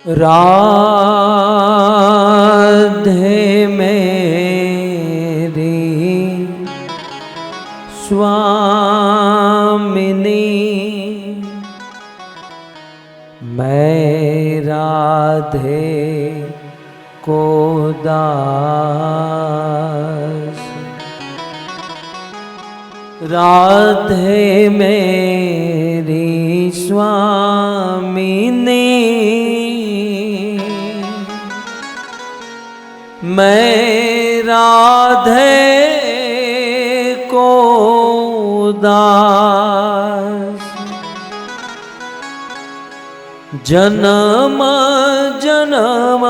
राधे मेरी स्वामिनी, मैं राधे को दास। राधे मेरी स्वामिनी, मैं राधे को दास। जन्म जन्म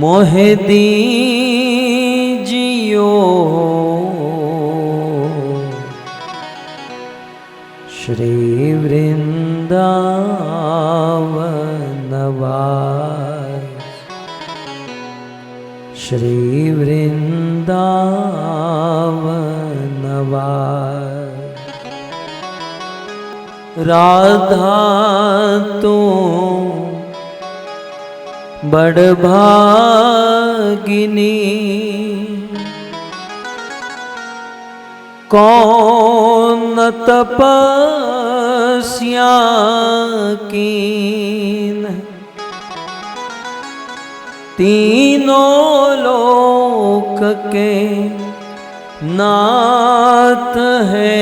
मोहे दीजियो, श्री वृंदावन वास, श्री वृंदावन वास। राधा तू बड़ भागिनी, कौन तपस्या कीन, तीनों लोक के नाथ है,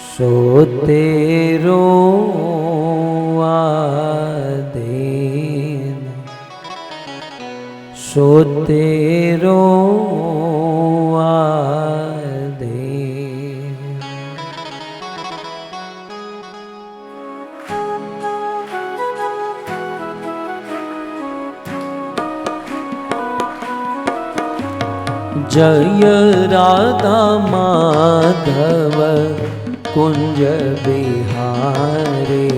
सो तेरो आधीन, सो तेरो आधीन। जय राधा माधव कुंज बिहारी,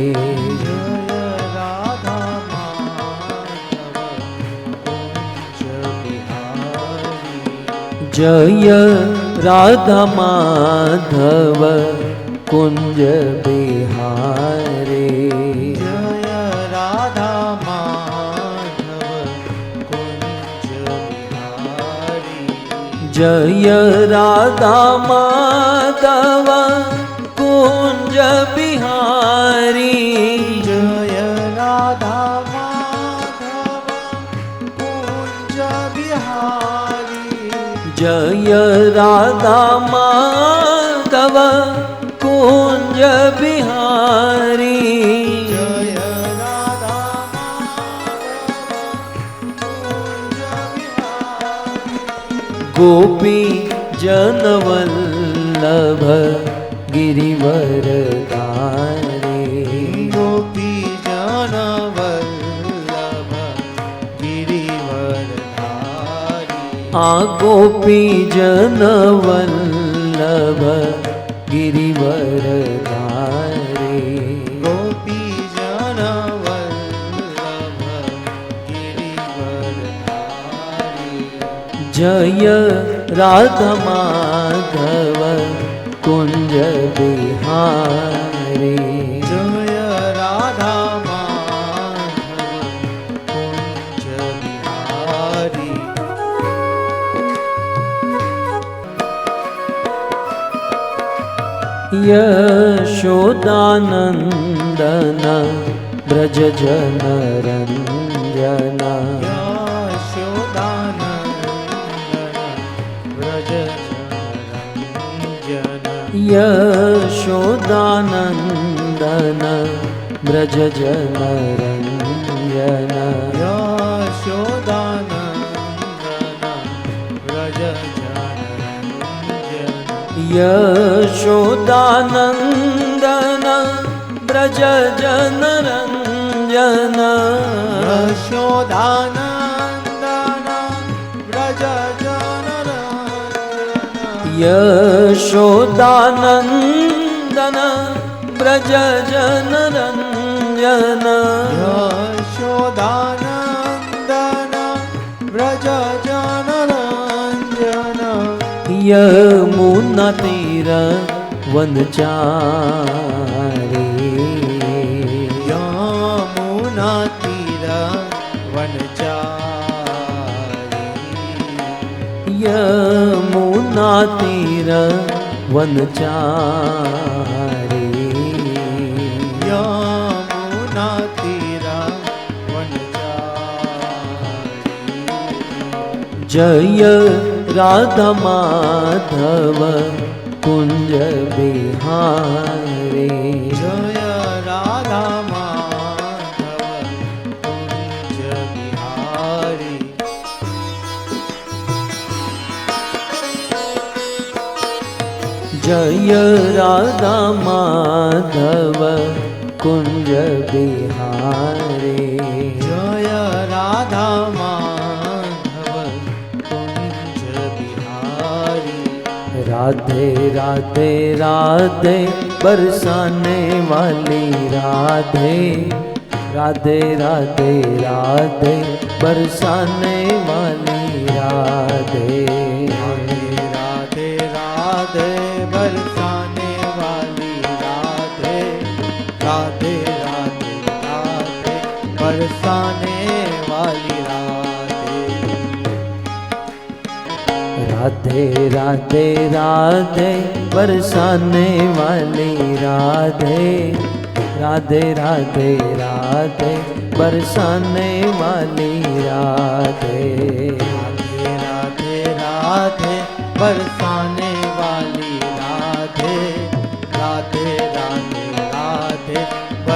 जय राधा माधव कुंज बिहारी, जय राधा माधव कुंज बिहारी, जय राधा माधव कुंज बिहारी, जय राधा माधव कुंज बिहारी, जय राधा माधव कुंज बिहारी, जय राधा माधव कुंज बिहारी। गोपी जनवल्लभ गिरिवरधारी, गोपी जनवल्लभ गिरिवरधारी, गोपी जनवल्लभ गिरिवरधारी, गोपी जनवल्लभ गिरिवरधारी। जय राधा माधव कुंज बिहारी, जय राधा माधव कुंज बिहारी, यशोदानंदन ब्रज जनरंजन, यशोदानंदन ब्रज यशोदानंदन जनरंजन, यशोदानंदन ब्रज जनरंजन, यशोदानंदन ब्रज जनरंजन, यशोदानंदन ब्रज जनरंजन, यशोदानंदन ब्रज जनरंजन, यमुना तीर वनचारी यमुना तीर वनचारी यमुना तीर वनचारी यमुना तीर वनचारी जय राधा माधव कुंज बिहारी जय राधा माधव कुंज बिहारी जय राधा माधव कुंज बिहारी जय राधा माधव कुंज बिहारी राधे राधे राधे बरसाने वाली राधे राधे राधे राधे बरसाने वाली राधे राधे राधे बरसाने वाली राधे राधे राधे राधे बरसाने वाली राधे राधे राधे राधे बरसाने वाली राधे राधे राधे राधे बरसाने वाली राधे राधे राधे बरसाने वाली राधे राधे राधे राधे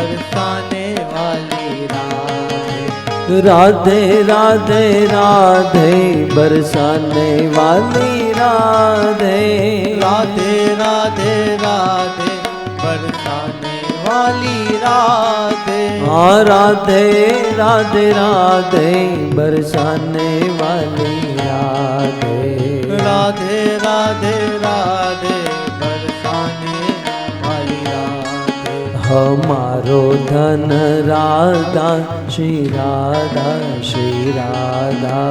बरसाने वाली राधे राधे राधे राधे बरसाने वाली राधे राधे राधे राधे बरसाने वाली राधे राधे राधे राधे बरसाने वाली राधे राधे राधे राधे बरसाने वाली राधे हमारो धन राधा श्री राधा श्री राधा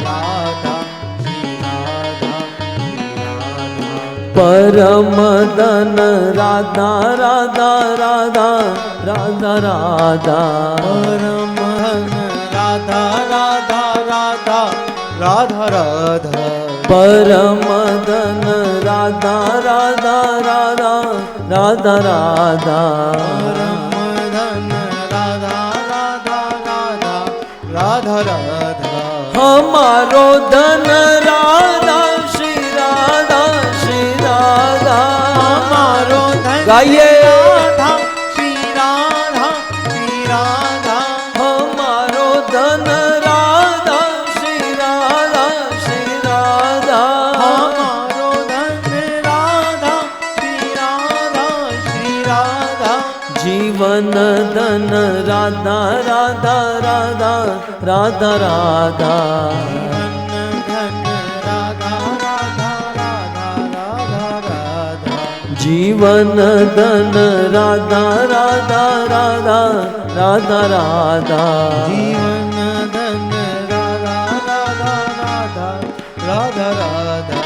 राधा श्री राधा श्री राधा परम धन राधा राधा राधा राधा राधा परम धन राधा राधा राधा राधा राधा परम धन राधा राधा राधा राधा राधा परम धन राधा राधा राधा राधा राधा हमारो धन राधा श्री राधा श्री राधा हमारो धन गाइए राधा श्री राधा श्री राधा हमारो धन राधा श्री राधा श्री राधा हमारो धन राधा श्री राधा श्री राधा जीवन धन राधा राधा राधा राधा राधा जीवन धन राधा राधा राधा राधा राधा जीवन धन राधा राधा राधा राधा राधा जीवन धन राधा राधा राधा राधा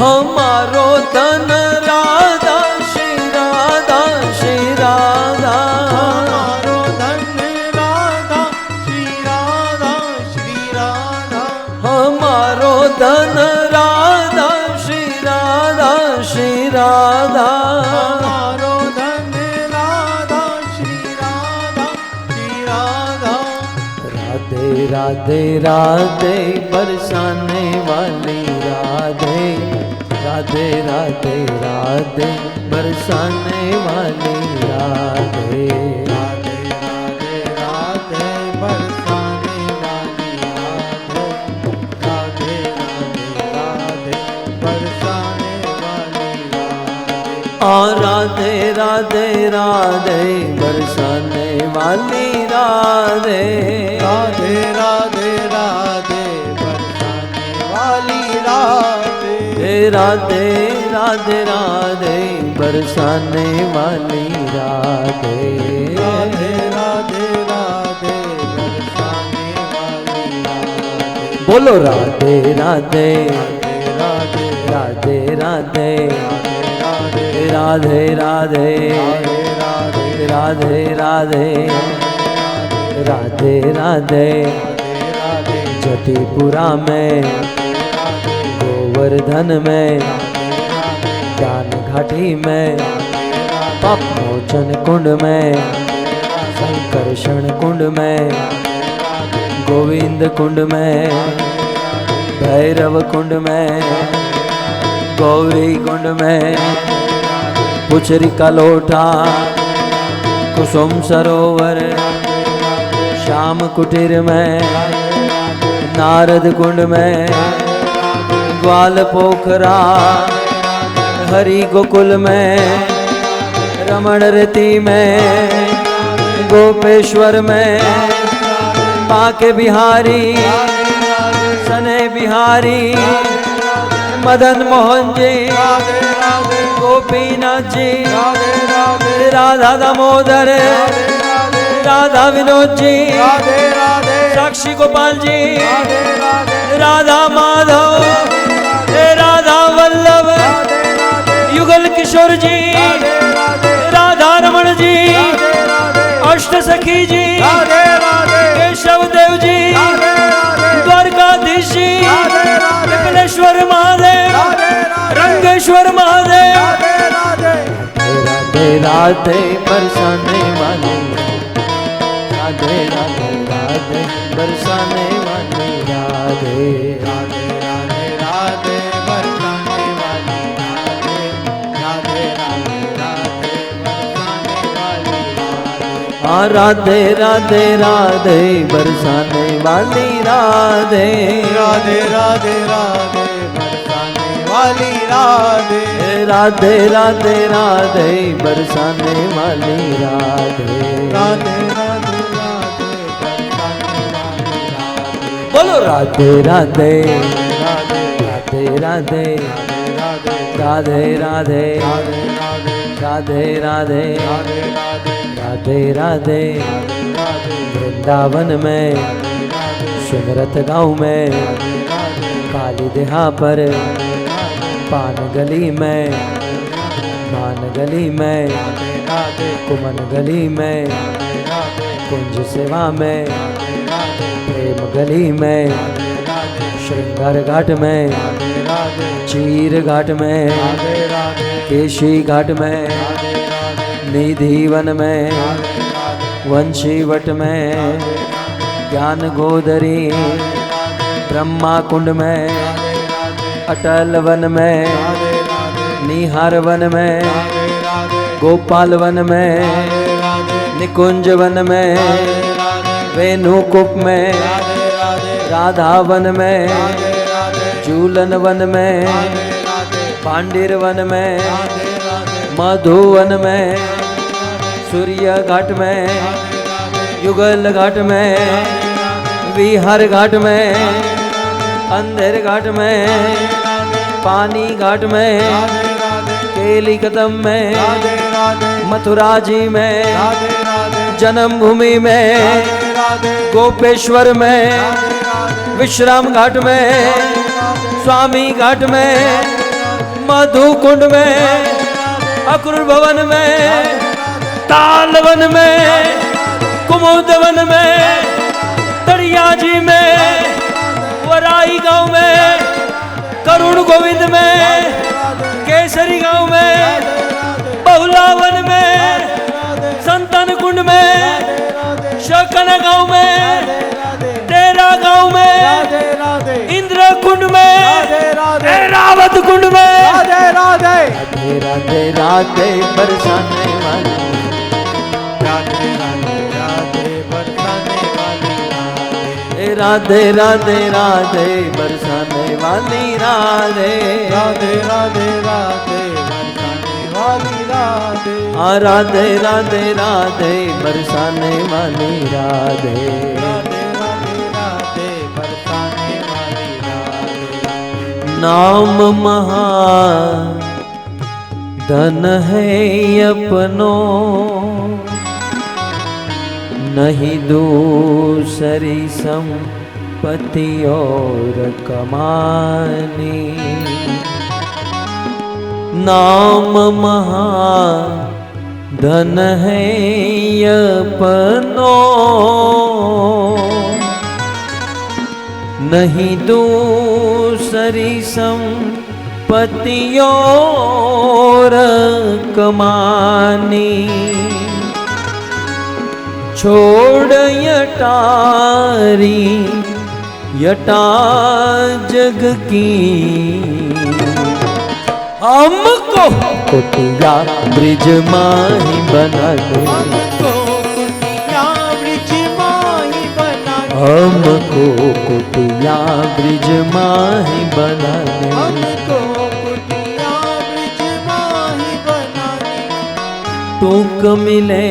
हमारो धन राधा श्री राधा श्री राधा हमारो धन राधा श्री राधा श्री राधा हमारो धन राधा श्री राधा श्री राधा हमारो धन राधा श्री राधा श्री राधा राधे राधे राधे बरसाने वाली राधे राधे राधे राधे बरसाने वाली राधे राधे राधे राधे बरसाने वाली राधे राधे राधे बरसाने वाली राधे राधे राधे राधे बरसाने वाली राधे राधे राधे राधे बरसाने वाली राधे राधे राधे राधे बरसाने वाली राधे राधे राधे राधे बरसाने वाली राधे बोलो राधे राधे राधे राधे राधे राधे राधे राधे राधे राधे राधे राधे जतिपुरा में गोवर्धन में ज्ञान घाटी में पाप मोचन कुंड में संकर्षण कुंड में गोविंद कुंड में भैरव कुंड में गौरी कुंड में पुचरी का लोटा कुसुम सरोवर श्याम कुटीर में नारद कुंड में ग्वाल पोखरा हरि गोकुल में रमण रति में गोपेश्वर में माँ के बिहारी सने बिहारी मदन मोहन जी गोपीनाथ जी राधा दामोदर राधा विनोद जी साक्षी गोपाल जी राधा माधव राधा वल्लभ युगल किशोर जी राधा रमण जी अष्ट सखी जी केशव देव जी द्वारकाधीश जी कपिलेश्वर महादेव रंगेश्वर महादेव राधे राधे बरसाने वाली राधे राधे राधे बरसाने वाली राधे राधे राधे राधे बरसाने वाली राधे राधे राधे बरसाने वाली राधे राधे राधे बरसाने वाली राधे राधे राधे राधे बरसाने वाली राधे राधे राधे राधे बरसाने वाली राधे राधे राधे राधे बरसाने वाली राधे बोलो राधे राधे राधे राधे राधे राधे राधे राधे राधे राधे राधे राधे वृंदावन में सुमरत गाँव में काली देहा पर पान गली में मान गली में कुमन गली में कुंज सेवा में प्रेम गली में श्रृंगार घाट में चीर घाट में केशी घाट में निधिवन में वंशी वट में ज्ञान गोदरी ब्रह्मा कुंड में अटल वन में निहार वन में गोपाल वन में निकुंज वन में वेणुकुप में राधा वन में झूलन वन में पांडिर वन में मधुवन में सूर्य घाट में युगल घाट में विहार घाट में अंधेर घाट में पानी घाट में केली कदम में मथुरा जी में जन्मभूमि में गोपेश्वर में विश्राम घाट में स्वामी घाट में मधु कुंड में अक्रूर भवन में ताल वन में कुमुद वन में तड़िया जी में वराई गांव में करुण गोविंद में केसरी गांव में बहुला वन में संतन कुंड में शकन गांव में तेरा गांव में इंद्र कुंड में ऐरावत कुंड में राधे राधे राधे राधे बरसाने वाली राधे राधे राधे बरसाने वाली राधे राधे राधे बरसाने वाली राधे राधे राधे राधे बरसाने वाली राधे राधे राधे राधे बरसाने वाली राधे राधे राधे राधे बरसाने वाली राधे नाम महा धन है अपनो नहीं दूसरी संपत्ति और कमानी नाम महाधन है अपनो, नहीं दूसरी संपत्ति और कमानी। छोड़ यटारी यटा जग की, हमको कुटिया ब्रिज माही बना दे, हमको कुटिया ब्रिज माही बना दे, हमको कुटिया ब्रिज माही बना दे। हमको कुटिया ब्रिज माही बना दे। टूक मिले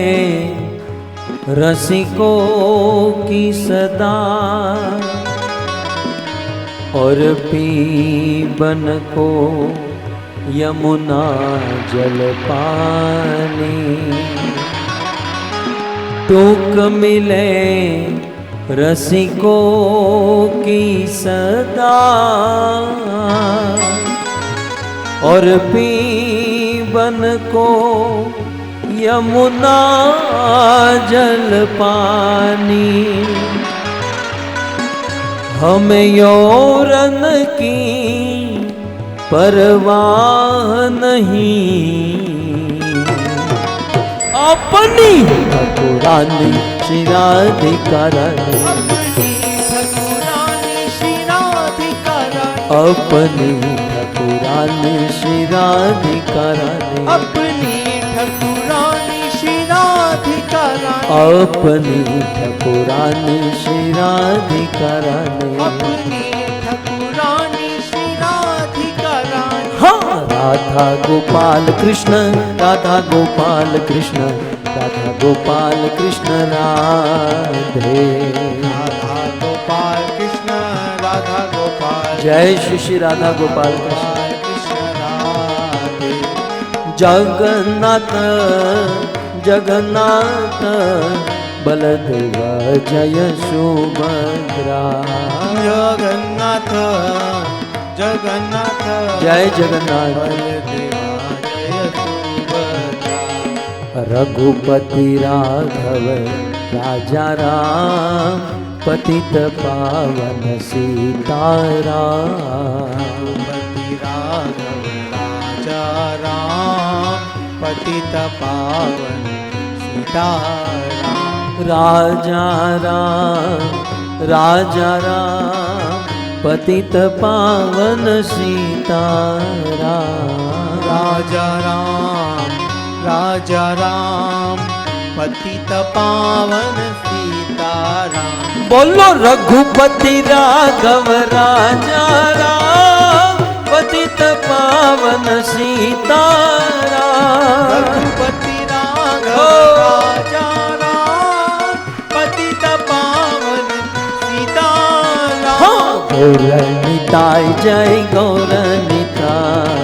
रसिकों की सदा, और पीबन को यमुना जल पानी। टूक मिले रसिकों की सदा, और पीबन को यमुना जल पानी। हमें यौरन की परवाह नहीं, अपनी ठाकुरानी श्री राधिका रानी, अपनी ठाकुरानी श्री राधिका रानी, अपनी ठाकुरानी श्री राधिका रानी, अपनी ठाकुरानी श्री राधिका रानी, अपनी ठाकुरानी श्री राधिका रानी। अपनी ठाकुरानी श्री राधिका रानी। हाँ, राधा गोपाल कृष्ण, राधा गोपाल कृष्ण, राधा गोपाल कृष्ण राधे। राधा गोपाल कृष्ण, राधा गोपाल, जय श्री श्री राधा गोपाल कृष्ण। कृष्ण राधे। जगन्नाथ जगन्नाथ बलदेव जय सुभद्रा। जगन्नाथ जगन्नाथ जय जगन्नाथ। बलदेवा जय सुभद्रा। रघुपति राघव राजा राम, पतित पावन सीताराम। रघुपति राघव राजा राम, पतित पावन सीताराम। राजा राम पतित पावन सीताराम। राजा राम पतित पावन सीताराम। बोलो रघुपति राघव राजा राम, पतित पावन सीताराम। रघुपति राघव राजा राम, पतित पावन सीताराम। गौरनिताय जय गौरनिताय,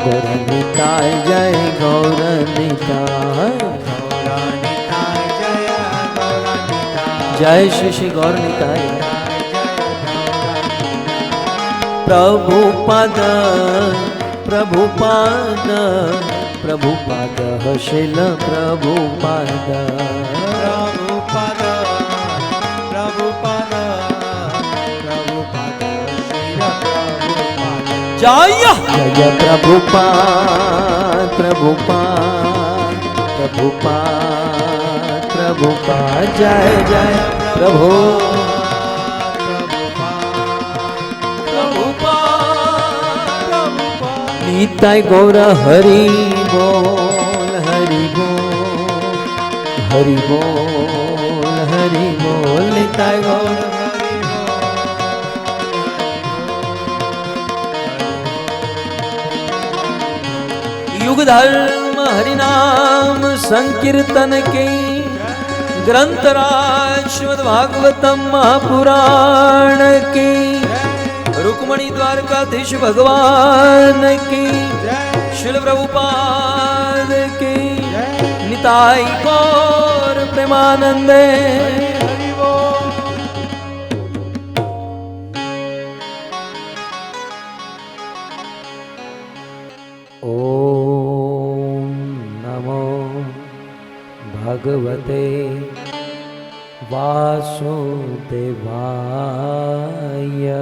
गौरनिताय जय गौरनिताय। गौरनिताय जय गौरनिताय, जय श्री श्री गौरनिताय। प्रभुपद प्रभुपाद प्रभुपाद शिल प्रभुपाद। प्रभुपद प्रभुपद प्रभुपद श्रील प्रभुपद। जय जय प्रभुपाद प्रभुपाद प्रभुपाद प्रभुपाद। जय जय प्रभु निताय गौर हरि बोल हरि बोल हरि बोल हरि बोल। निताय गौर युग धर्म हरिनाम संकीर्तन के ग्रंथराज श्रीमद् भागवतम महापुराण की, रुक्मणी द्वारकाधीश भगवान की, श्रील प्रभुपाद की, निताई गौर प्रेमानंदे। ओ भगवते वासुदेवाय।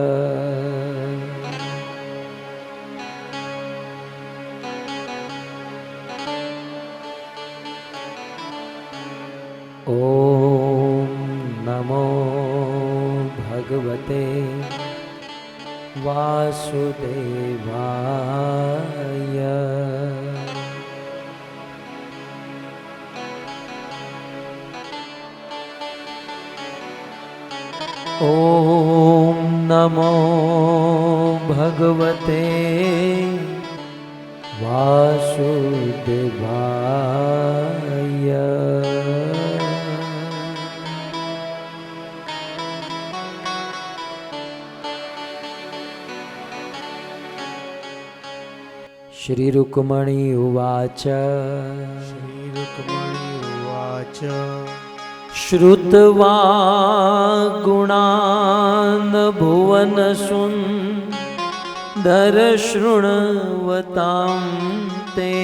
ॐ नमो भगवते वासुदेवाय। ॐ नमो भगवते वासुदेवाय। श्री रुक्मणी उवाच श्रीरुक्मणी उवाच श्रुत्वा गुणान् भुवनसुन्दर शृण्वतां ते।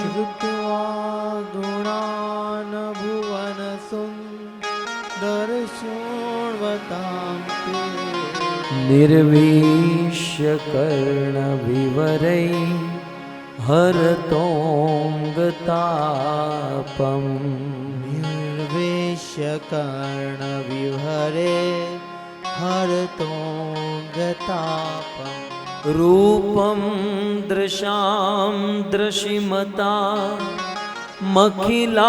श्रुत्वा गुणान् भुवनसुन्दर शृण्वतां ते। निर्विश्य कर्णविवरै हरतोऽङ्गतापम्। निर्वेश्य कर्णविहरे हरतोऽङ्गतापम्। रूपं दृशां दृशिमता मखिलार्थलाभम्।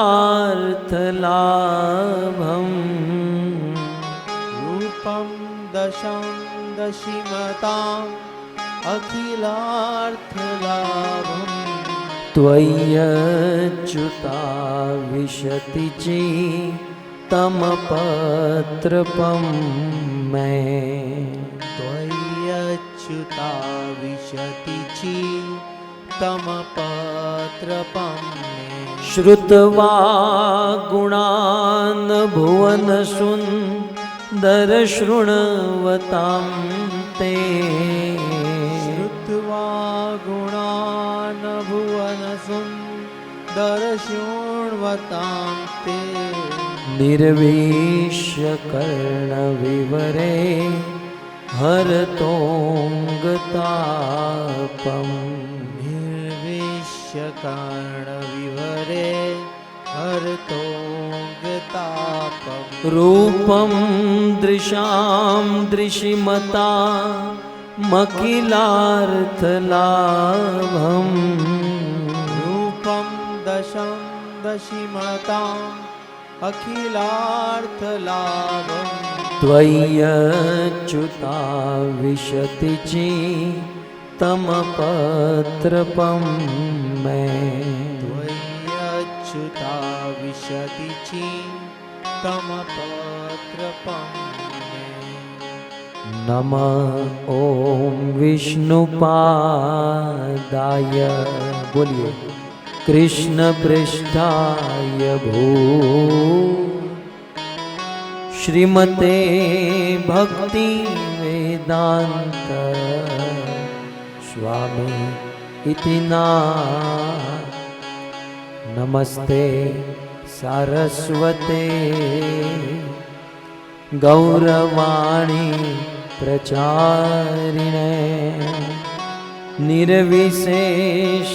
रूपं दशं दशिमताम् अखिलार्थलाभम्। त्वय्यच्युता विशति चित्तमपत्रपं मे। त्वय्यच्युता विशति चित्तमपत्रपं मे। श्रुत्वा गुणान् भुवनसुन्दर शृण्वतां ते। श्रुत्वा गुणान् भुवनसुन्दर शृण्वतां ते। निर्विश्य कर्णविवरे हरतोऽङ्गतापम्। निर्विश्य कर्णविवरे हरतोऽङ्गतापम्। रूपं दृशां दृशिमता मखिलार्थलाभम्। रूपं दशं दशिमताम् अखिलार्थलाभम्। त्वय्यच्युता विशति चित्तमपत्रपं मे। त्वय्यच्युता विशति चित्तमपत्रपं मे। नमः ॐ विष्णुपादाय बोलिए कृष्णपृष्ठाय भू श्रीमते भक्ति वेदांत स्वामी इति नाम। नमस्ते सारस्वते गौरवाणी प्रचारिणे निर्विशेष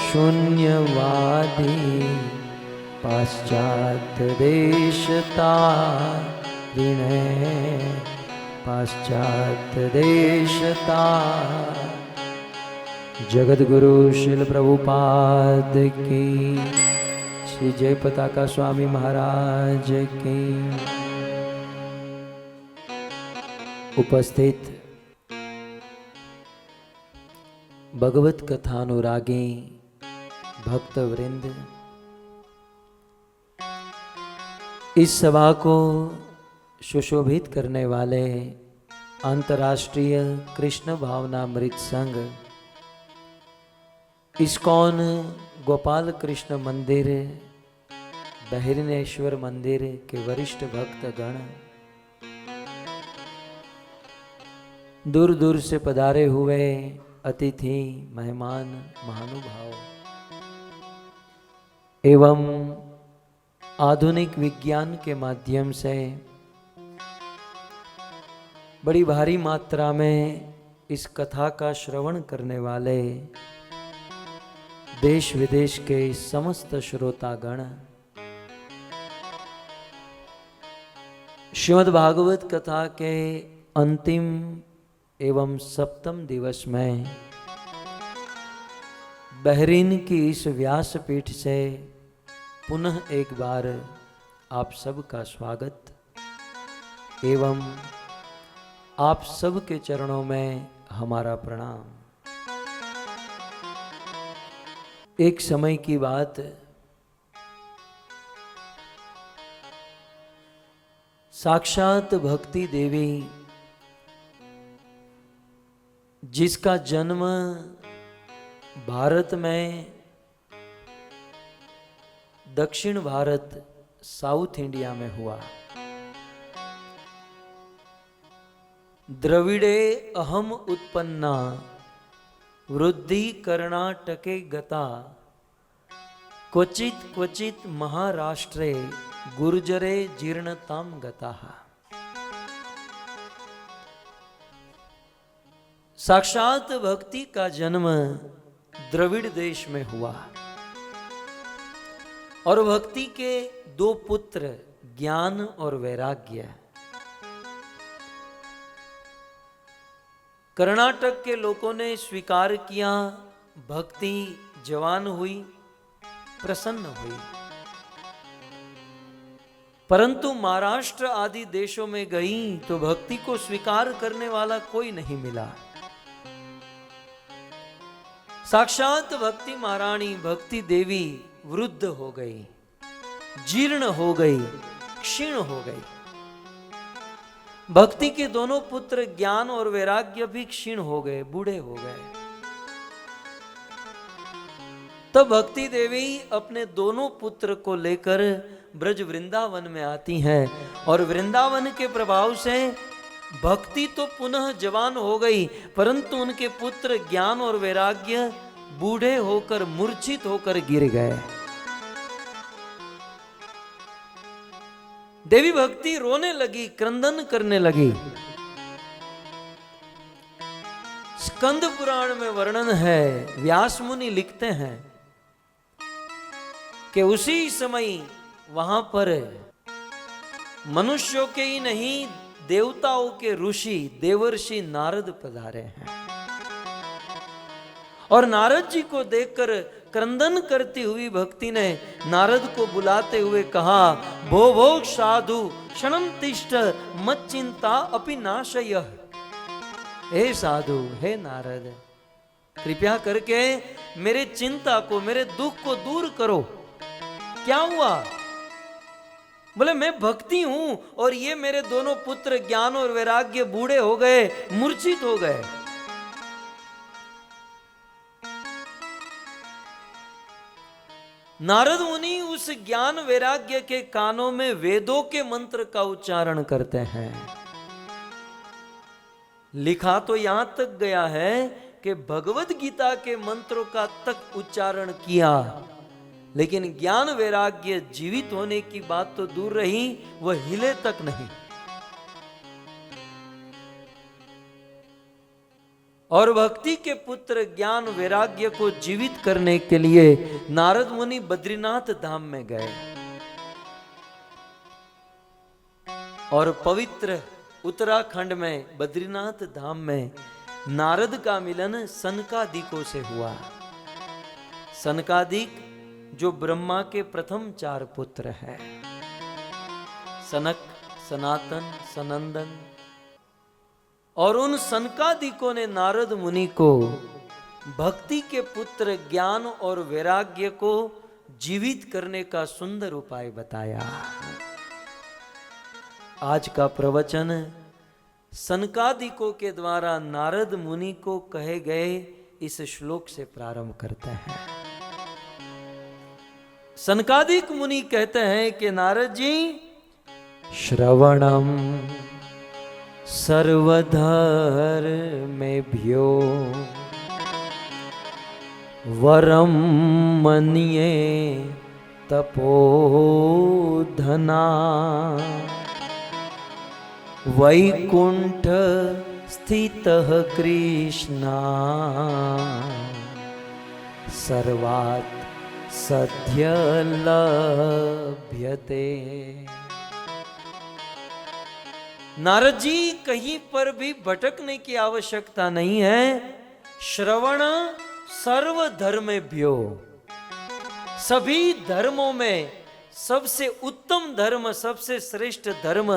शून्यवादी पाश्चात्य देशतारिणे। पाश्चात्य देशता। जगद्गुरु श्रील प्रभुपाद की, श्री जय पताका स्वामी महाराज की। उपस्थित भगवत कथानुरागी भक्त वृंद, इस सभा को सुशोभित करने वाले अंतर्राष्ट्रीय कृष्ण भावनामृत संघ इस्कॉन गोपाल कृष्ण मंदिर बहिरनेश्वर मंदिर के वरिष्ठ भक्तगण, दूर दूर से पधारे हुए अतिथि मेहमान महानुभाव, एवं आधुनिक विज्ञान के माध्यम से बड़ी भारी मात्रा में इस कथा का श्रवण करने वाले देश विदेश के समस्त श्रोतागण, श्रीमद् भागवत कथा के अंतिम एवं सप्तम दिवस में बहरीन की इस व्यासपीठ से पुनः एक बार आप सबका स्वागत एवं आप सबके चरणों में हमारा प्रणाम। एक समय की बात, साक्षात भक्ति देवी जिसका जन्म भारत में दक्षिण भारत साउथ इंडिया में हुआ, द्रविड़े अहम उत्पन्ना वृद्धि कर्णाटके गता क्वचित क्वचित महाराष्ट्रे गुर्जरे जीर्णताम गता। साक्षात भक्ति का जन्म द्रविड़ देश में हुआ और भक्ति के दो पुत्र ज्ञान और वैराग्य कर्नाटक के लोगों ने स्वीकार किया। भक्ति जवान हुई, प्रसन्न हुई, परंतु महाराष्ट्र आदि देशों में गई तो भक्ति को स्वीकार करने वाला कोई नहीं मिला। साक्षात भक्ति महारानी भक्ति देवी वृद्ध हो गई, जीर्ण हो गई, क्षीण हो गई। भक्ति के दोनों पुत्र ज्ञान और वैराग्य भी क्षीण हो गए, बूढ़े हो गए। तब भक्ति देवी अपने दोनों पुत्र को लेकर ब्रज वृंदावन में आती हैं और वृंदावन के प्रभाव से भक्ति तो पुनः जवान हो गई, परंतु उनके पुत्र ज्ञान और वैराग्य बूढ़े होकर मूर्छित होकर गिर गए। देवी भक्ति रोने लगी, क्रंदन करने लगी। स्कंद पुराण में वर्णन है, व्यास मुनि लिखते हैं कि उसी समय वहां पर मनुष्यों के ही नहीं देवताओं के ऋषि देवर्षि नारद पधारे हैं और नारद जी को देखकर क्रंदन करती हुई भक्ति ने नारद को बुलाते हुए कहा, भो भो साधु क्षणम तिष्ठ मत चिंता अपि नाशय। हे साधु, हे नारद, कृपया करके मेरे चिंता को, मेरे दुख को दूर करो। क्या हुआ? बोले मैं भक्ति हूं और ये मेरे दोनों पुत्र ज्ञान और वैराग्य बूढ़े हो गए, मूर्छित हो गए। नारद मुनि उस ज्ञान वैराग्य के कानों में वेदों के मंत्र का उच्चारण करते हैं। लिखा तो यहां तक गया है कि भगवत गीता के मंत्रों का तक उच्चारण किया, लेकिन ज्ञान वैराग्य जीवित होने की बात तो दूर रही, वह हिले तक नहीं। और भक्ति के पुत्र ज्ञान वैराग्य को जीवित करने के लिए नारद मुनि बद्रीनाथ धाम में गए और पवित्र उत्तराखंड में बद्रीनाथ धाम में नारद का मिलन सनकादिकों से हुआ। सनकादिक जो ब्रह्मा के प्रथम 4 पुत्र हैं, सनक, सनातन, सनंदन, और उन सनकादिकों ने नारद मुनि को भक्ति के पुत्र ज्ञान और वैराग्य को जीवित करने का सुंदर उपाय बताया। आज का प्रवचन सनकादिकों के द्वारा नारद मुनि को कहे गए इस श्लोक से प्रारंभ करते हैं। सनकादिक मुनि कहते हैं कि नारद जी, श्रवणम सर्वधर्मेभ्यो वरम मन्ये तपोधना वैकुंठ स्थितः कृष्णा सर्वात् सद्य लभ्यते। नारद जी, कहीं पर भी भटकने की आवश्यकता नहीं है। श्रवण सर्व धर्मेभ्यो, सभी धर्मों में सबसे उत्तम धर्म, सबसे श्रेष्ठ धर्म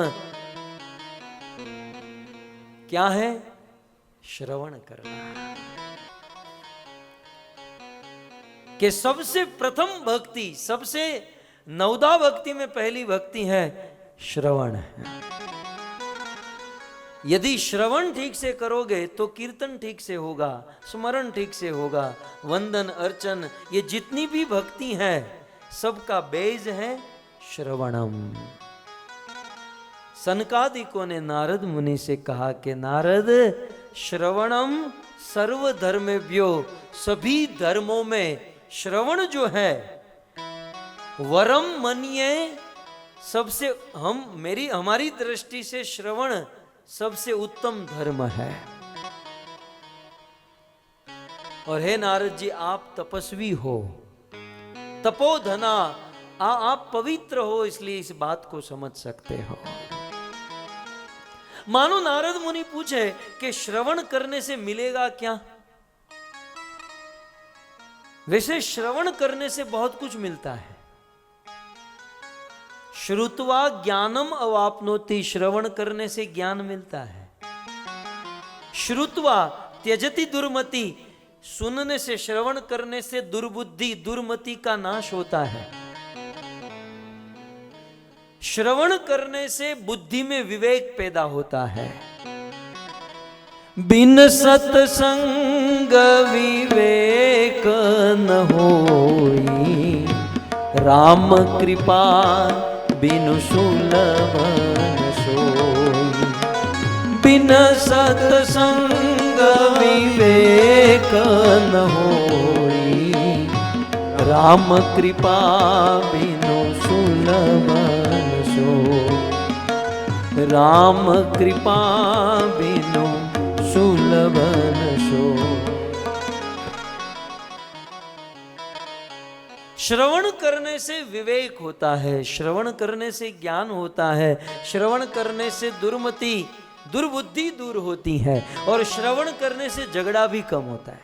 क्या है? श्रवण करना। कि सबसे प्रथम भक्ति, सबसे नवदा भक्ति में पहली भक्ति है श्रवण। यदि श्रवण ठीक से करोगे तो कीर्तन ठीक से होगा, स्मरण ठीक से होगा, वंदन अर्चन, ये जितनी भी भक्ति है सबका बेज है श्रवणम। सनकादिकों ने नारद मुनि से कहा कि नारद, श्रवणम सर्वधर्मेभ्यो, सभी धर्मों में श्रवण जो है वरम मन्ये, सबसे हमारी दृष्टि से श्रवण सबसे उत्तम धर्म है। और हे नारद जी, आप तपस्वी हो, तपोधना, आप पवित्र हो, इसलिए इस बात को समझ सकते हो। मानो नारद मुनि पूछे कि श्रवण करने से मिलेगा क्या? वैसे श्रवण करने से बहुत कुछ मिलता है। श्रुत्वा ज्ञानम अवाप्नोति, श्रवण करने से ज्ञान मिलता है। श्रुत्वा त्यजति दुर्मति, सुनने से, श्रवण करने से दुर्बुद्धि, दुर्मति का नाश होता है। श्रवण करने से बुद्धि में विवेक पैदा होता है। बिन सत्संग विवेक न होई, राम कृपा बिनु सुलभ न सोई। बिन सत्संग विवेक न होई, राम कृपा बिनु सुलभ न सोई। राम कृपा बिनु सुलभ न सोई। श्रवण करने से विवेक होता है, श्रवण करने से ज्ञान होता है, श्रवण करने से दुर्मति, दुर्बुद्धि दूर होती है, और श्रवण करने से झगड़ा भी कम होता है।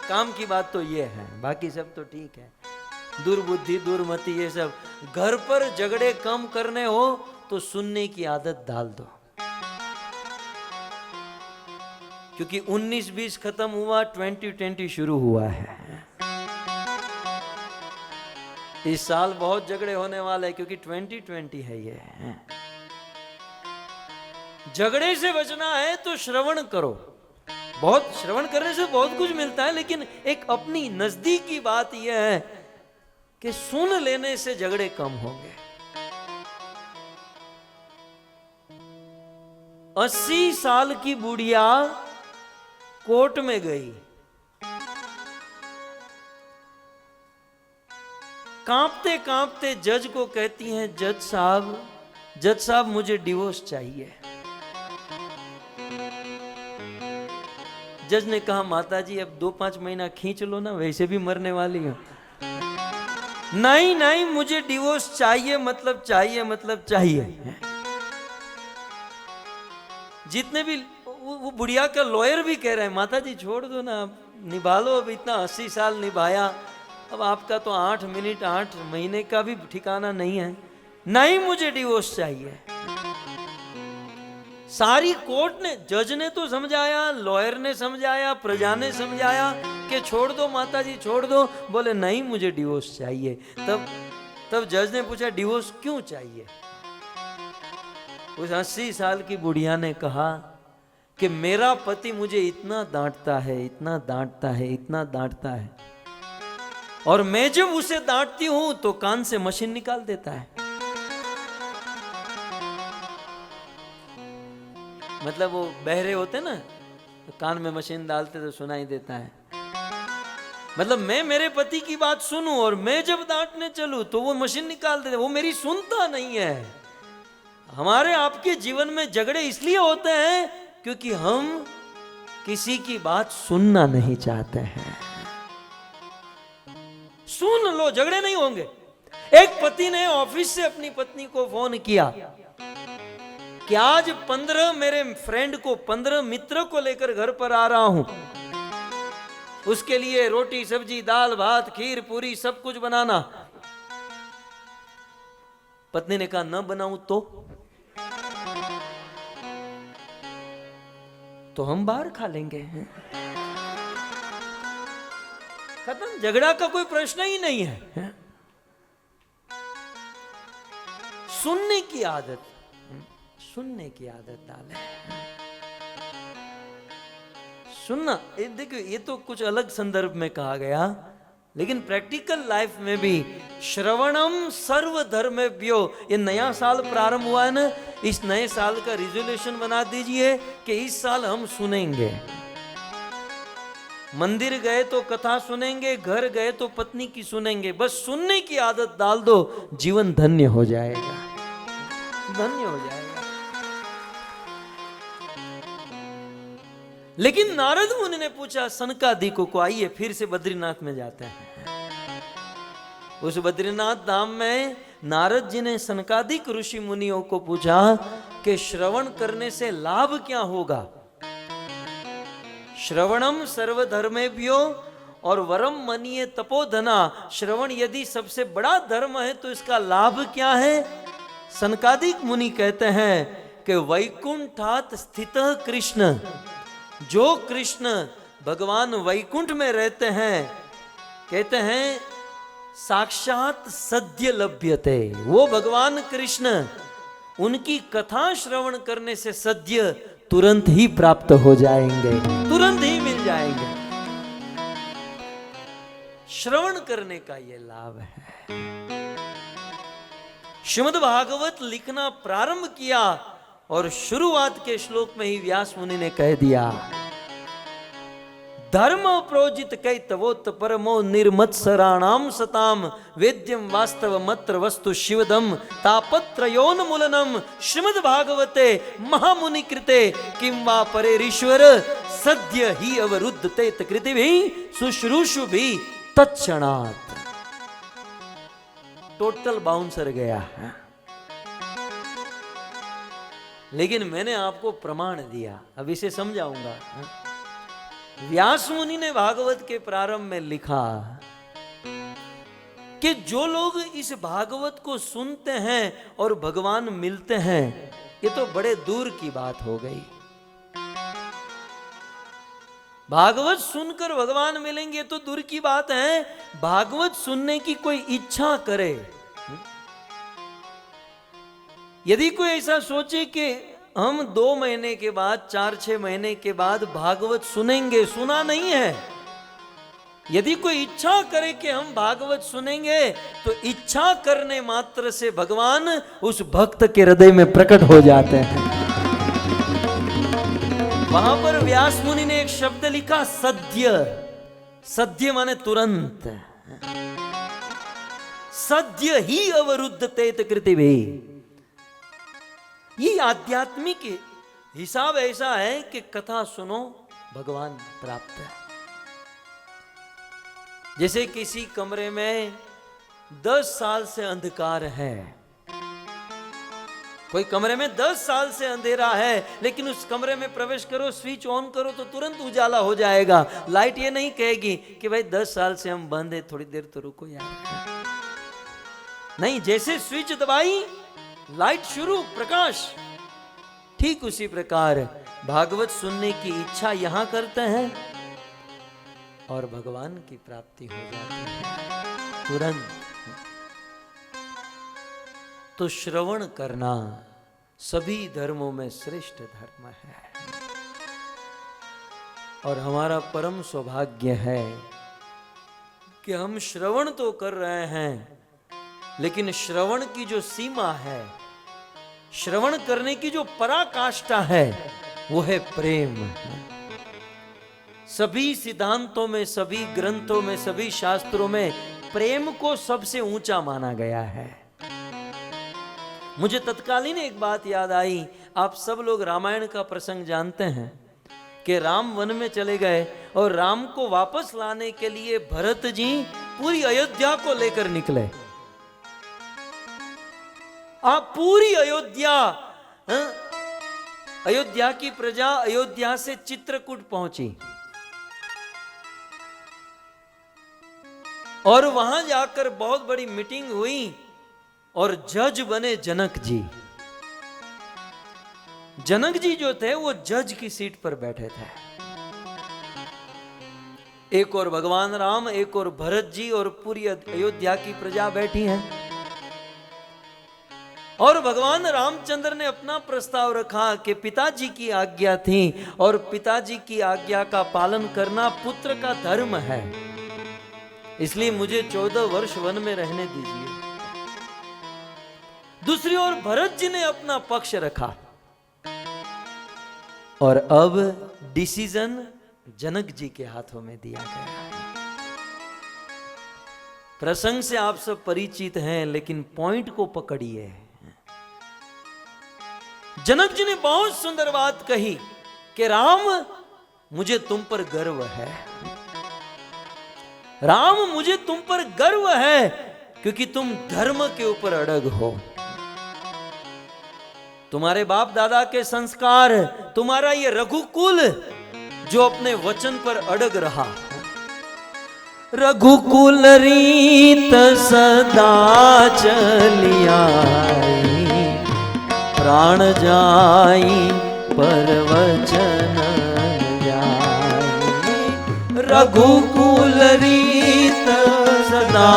काम की बात तो ये है, बाकी सब तो ठीक है। दुर्बुद्धि, दुर्मति, ये सब। घर पर झगड़े कम करने हो तो सुनने की आदत डाल दो, क्योंकि 19-20 खत्म हुआ, 2020 शुरू हुआ है। इस साल बहुत झगड़े होने वाले हैं, क्योंकि 2020 है ये। झगड़े से बचना है तो श्रवण करो। बहुत श्रवण करने से बहुत कुछ मिलता है, लेकिन एक अपनी नजदीकी बात यह है कि सुन लेने से झगड़े कम होंगे। 80 साल की बुढ़िया कोर्ट में गई, कांपते कांपते जज को कहती हैं, जज साहब मुझे डिवोर्स चाहिए। जज ने कहा, माताजी अब 2-5 महीना खींच लो ना, वैसे भी मरने वाली हो। नहीं, मुझे डिवोर्स चाहिए, मतलब चाहिए। जितने भी वो बुढ़िया का लॉयर भी कह रहे हैं, माताजी छोड़ दो ना, निभा लो, अब इतना 80 साल निभाया, अब आपका तो 8 मिनट 8 महीने का भी ठिकाना नहीं है। नहीं, मुझे डिवोर्स चाहिए। सारी कोर्ट ने, जज ने तो समझाया, लॉयर ने समझाया, प्रजा ने समझाया कि छोड़ दो माताजी, छोड़ दो। बोले नहीं, मुझे डिवोर्स चाहिए। तब जज ने पूछा, डिवोर्स क्यों चाहिए? उस 80 साल की बुढ़िया ने कहा कि मेरा पति मुझे इतना डांटता है, और मैं जब उसे डांटती हूं तो कान से मशीन निकाल देता है। मतलब वो बहरे होते ना, तो कान में मशीन डालते तो सुनाई देता है। मतलब मैं मेरे पति की बात सुनूं और मैं जब डांटने चलूं तो वो मशीन निकाल देते, वो मेरी सुनता नहीं है। हमारे आपके जीवन में झगड़े इसलिए होते हैं क्योंकि हम किसी की बात सुनना नहीं चाहते हैं। सुन लो, झगड़े नहीं होंगे। एक पति ने ऑफिस से अपनी पत्नी को फोन किया कि आज 15 मेरे फ्रेंड को 15 मित्र को लेकर घर पर आ रहा हूं, उसके लिए रोटी सब्जी दाल भात खीर पूरी सब कुछ बनाना। पत्नी ने कहा न बनाऊं तो हम बाहर खा लेंगे। खत्म, झगड़ा का कोई प्रश्न ही नहीं है। सुनने की आदत, सुनने की आदत डालें। सुनना, देखिए ये तो कुछ अलग संदर्भ में कहा गया, लेकिन प्रैक्टिकल लाइफ में भी श्रवणम सर्वधर्मेभ्यो, ये नया साल प्रारंभ हुआ है ना, इस नए साल का रिजोल्यूशन बना दीजिए कि इस साल हम सुनेंगे। मंदिर गए तो कथा सुनेंगे, घर गए तो पत्नी की सुनेंगे। बस सुनने की आदत डाल दो, जीवन धन्य हो जाएगा, धन्य हो जाएगा। लेकिन नारद मुनि ने पूछा सनकादिक को, आइए फिर से बद्रीनाथ में जाते हैं। उस बद्रीनाथ धाम में नारद जी ने सनकादिक ऋषि मुनियों को पूछा कि श्रवण करने से लाभ क्या होगा। श्रवणम सर्वधर्मेभ्यो और वरम मनीय तपोधना, श्रवण यदि सबसे बड़ा धर्म है तो इसका लाभ क्या है। सनकादिक मुनि कहते हैं कि वैकुंठात स्थित कृष्ण, जो कृष्ण भगवान वैकुंठ में रहते हैं, कहते हैं साक्षात सद्य लभ्यते, वो भगवान कृष्ण, उनकी कथा श्रवण करने से सद्य तुरंत ही प्राप्त हो जाएंगे, तुरंत ही मिल जाएंगे। श्रवण करने का ये लाभ है। श्रीमद् भागवत लिखना प्रारंभ किया और शुरुआत के श्लोक में ही व्यास मुनि ने कह दिया, धर्म प्रोजित कैतवोत परमो निर्मत्सराणाम सताम वेद्यम वास्तव मत्र वस्तु शिवदम तापत्रयोन्मूलनम श्रीमद् भागवते महामुनि कृते किं वा परेरीश्वर सद्य ही अवरुद्धते कृतिभिः शुश्रूषुभिः तत्क्षणात्। टोटल बाउंसर गया है। लेकिन मैंने आपको प्रमाण दिया, अब इसे समझाऊंगा। व्यास मुनि ने भागवत के प्रारंभ में लिखा कि जो लोग इस भागवत को सुनते हैं और भगवान मिलते हैं, ये तो बड़े दूर की बात हो गई। भागवत सुनकर भगवान मिलेंगे तो दूर की बात है, भागवत सुनने की कोई इच्छा करे। यदि कोई ऐसा सोचे कि हम 2 महीने के बाद 4-6 महीने के बाद भागवत सुनेंगे, सुना नहीं है। यदि कोई इच्छा करे कि हम भागवत सुनेंगे तो इच्छा करने मात्र से भगवान उस भक्त के हृदय में प्रकट हो जाते हैं। वहां पर व्यास मुनि ने एक शब्द लिखा सद्य। सद्य माने तुरंत। सद्य ही अवरुद्धते कृतिभिः। ये आध्यात्मिक हिसाब ऐसा है कि कथा सुनो भगवान प्राप्त है। जैसे किसी कमरे में 10 साल से अंधकार है, कोई कमरे में 10 साल से अंधेरा है, लेकिन उस कमरे में प्रवेश करो, स्विच ऑन करो तो तुरंत उजाला हो जाएगा। लाइट ये नहीं कहेगी कि भाई 10 साल से हम बंद है, थोड़ी देर तो रुको यार। नहीं, जैसे स्विच दबाई लाइट शुरू, प्रकाश। ठीक उसी प्रकार भागवत सुनने की इच्छा यहां करते हैं और भगवान की प्राप्ति हो जाती है तुरंत। तो श्रवण करना सभी धर्मों में श्रेष्ठ धर्म है और हमारा परम सौभाग्य है कि हम श्रवण तो कर रहे हैं, लेकिन श्रवण की जो सीमा है, श्रवण करने की जो पराकाष्ठा है, वो है प्रेम। सभी सिद्धांतों में, सभी ग्रंथों में, सभी शास्त्रों में प्रेम को सबसे ऊंचा माना गया है। मुझे तत्कालीन एक बात याद आई। आप सब लोग रामायण का प्रसंग जानते हैं कि राम वन में चले गए और राम को वापस लाने के लिए भरत जी पूरी अयोध्या को लेकर निकले। आप पूरी अयोध्या, अयोध्या की प्रजा अयोध्या से चित्रकूट पहुंची और वहां जाकर बहुत बड़ी मीटिंग हुई और जज बने जनक जी। जनक जी जो थे वो जज की सीट पर बैठे थे। एक और भगवान राम, एक और भरत जी और पूरी अयोध्या की प्रजा बैठी है। और भगवान रामचंद्र ने अपना प्रस्ताव रखा कि पिताजी की आज्ञा थी और पिताजी की आज्ञा का पालन करना पुत्र का धर्म है, इसलिए मुझे 14 वर्ष वन में रहने दीजिए। दूसरी ओर भरत जी ने अपना पक्ष रखा और अब डिसीजन जनक जी के हाथों में दिया गया। प्रसंग से आप सब परिचित हैं, लेकिन पॉइंट को पकड़िए। जनक जी ने बहुत सुंदर बात कही कि राम, मुझे तुम पर गर्व है। राम, मुझे तुम पर गर्व है क्योंकि तुम धर्म के ऊपर अड़ग हो। तुम्हारे बाप दादा के संस्कार, तुम्हारा ये रघुकुल जो अपने वचन पर अड़ग रहा। रघुकुल रीत सदा चलिया, प्राण जाई पर वचन जाई। रघुकुल रीत सदा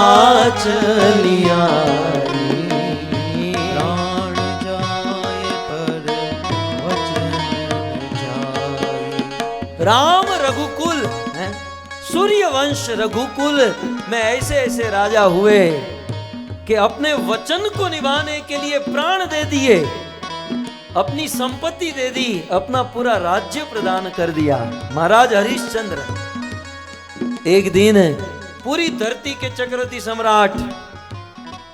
चलिया, राम रघुकुल है, सूर्य वंश रघुकुल में ऐसे ऐसे राजा हुए कि अपने वचन को निभाने के लिए प्राण दे दिए, अपनी संपत्ति दे दी, अपना पूरा राज्य प्रदान कर दिया। महाराज हरिश्चंद्र एक दिन पूरी धरती के चक्रवर्ती सम्राट,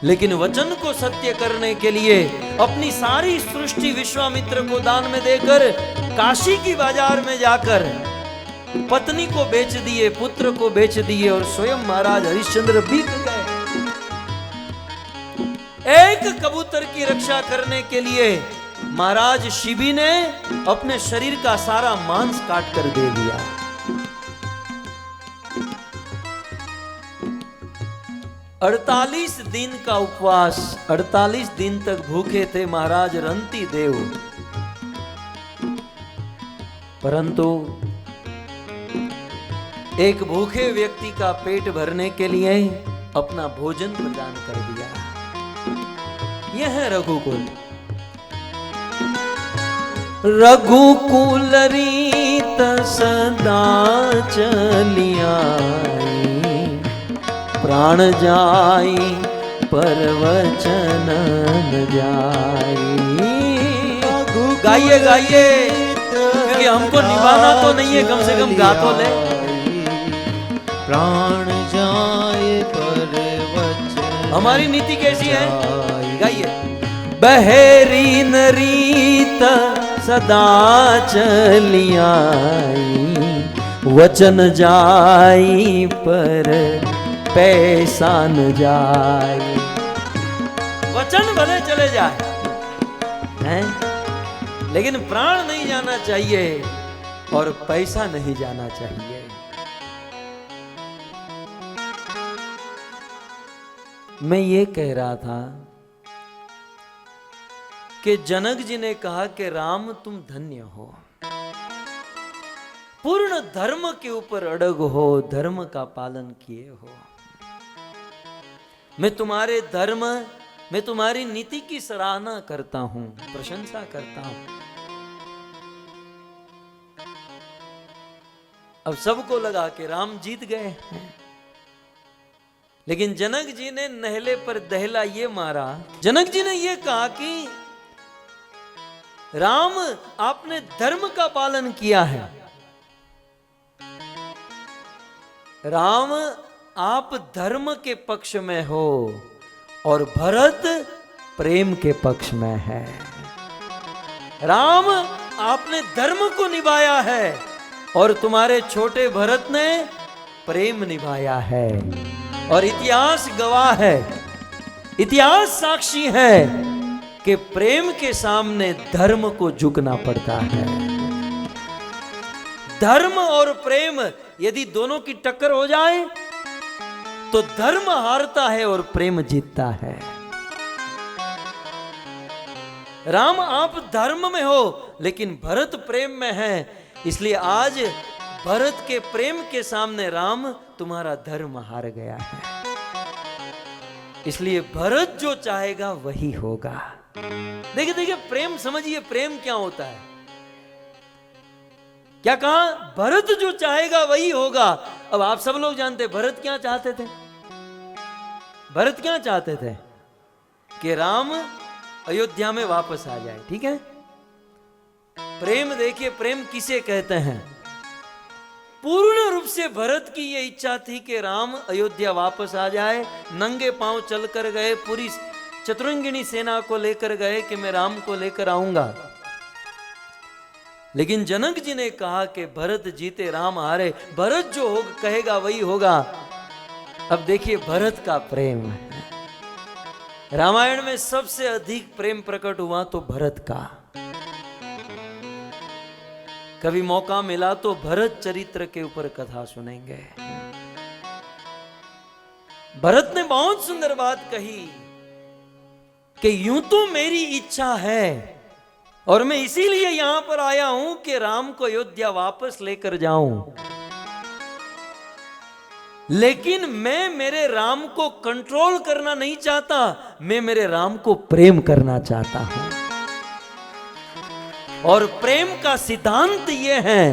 लेकिन वचन को सत्य करने के लिए अपनी सारी सृष्टि विश्वामित्र को दान में देकर काशी की बाजार में जाकर पत्नी को बेच दिए, पुत्र को बेच दिए और स्वयं महाराज हरिश्चंद्र बिक गए। एक कबूतर की रक्षा करने के लिए महाराज शिबी ने अपने शरीर का सारा मांस काट कर दे दिया। अड़तालीस दिन का उपवास, 48 दिन तक भूखे थे महाराज रंती देव, परंतु एक भूखे व्यक्ति का पेट भरने के लिए अपना भोजन प्रदान कर दिया। यह है रघुकुल। रघुकुल रीत सदा चलिया, प्राण जाई पर वचन न जाई। गाइए गाइए, क्योंकि हमको निभाना तो नहीं है, कम से कम गा तो ले। प्राण जाए पर वचन, हमारी नीति कैसी है? गाइए। बहेरी रीत सदा चलिया, वचन जाई पर पैसा न जाए। वचन भले चले जाए हैं, लेकिन प्राण नहीं जाना चाहिए और पैसा नहीं जाना चाहिए। मैं ये कह रहा था कि जनक जी ने कहा कि राम तुम धन्य हो, पूर्ण धर्म के ऊपर अड़ग हो, धर्म का पालन किए हो। मैं तुम्हारे धर्म, मैं तुम्हारी नीति की सराहना करता हूं, प्रशंसा करता हूं। अब सबको लगा कि राम जीत गए, लेकिन जनक जी ने नहले पर दहला ये मारा। जनक जी ने ये कहा कि राम आपने धर्म का पालन किया है, राम आप धर्म के पक्ष में हो और भरत प्रेम के पक्ष में है। राम आपने धर्म को निभाया है और तुम्हारे छोटे भरत ने प्रेम निभाया है। और इतिहास गवाह है, इतिहास साक्षी है कि प्रेम के सामने धर्म को झुकना पड़ता है। धर्म और प्रेम यदि दोनों की टक्कर हो जाए तो धर्म हारता है और प्रेम जीतता है। राम आप धर्म में हो लेकिन भरत प्रेम में है, इसलिए आज भरत के प्रेम के सामने राम तुम्हारा धर्म हार गया है। इसलिए भरत जो चाहेगा वही होगा। देखिए देखिए प्रेम समझिए, प्रेम क्या होता है। क्या कहा? भरत जो चाहेगा वही होगा। अब आप सब लोग जानते भरत क्या चाहते थे। भरत क्या चाहते थे कि राम अयोध्या में वापस आ जाए। ठीक है, प्रेम देखिए, प्रेम किसे कहते हैं। पूर्ण रूप से भरत की यह इच्छा थी कि राम अयोध्या वापस आ जाए। नंगे पांव चलकर गए, पूरी चतुरंगिणी सेना को लेकर गए कि मैं राम को लेकर आऊंगा। लेकिन जनक जी ने कहा कि भरत जीते राम हारे, भरत जो हो कहेगा वही होगा। अब देखिए भरत का प्रेम, रामायण में सबसे अधिक प्रेम प्रकट हुआ तो भरत का। कभी मौका मिला तो भरत चरित्र के ऊपर कथा सुनेंगे। भरत ने बहुत सुंदर बात कही कि यूं तो मेरी इच्छा है और मैं इसीलिए यहां पर आया हूं कि राम को अयोध्या वापस लेकर जाऊं, लेकिन मैं मेरे राम को कंट्रोल करना नहीं चाहता, मैं मेरे राम को प्रेम करना चाहता हूं। और प्रेम का सिद्धांत यह है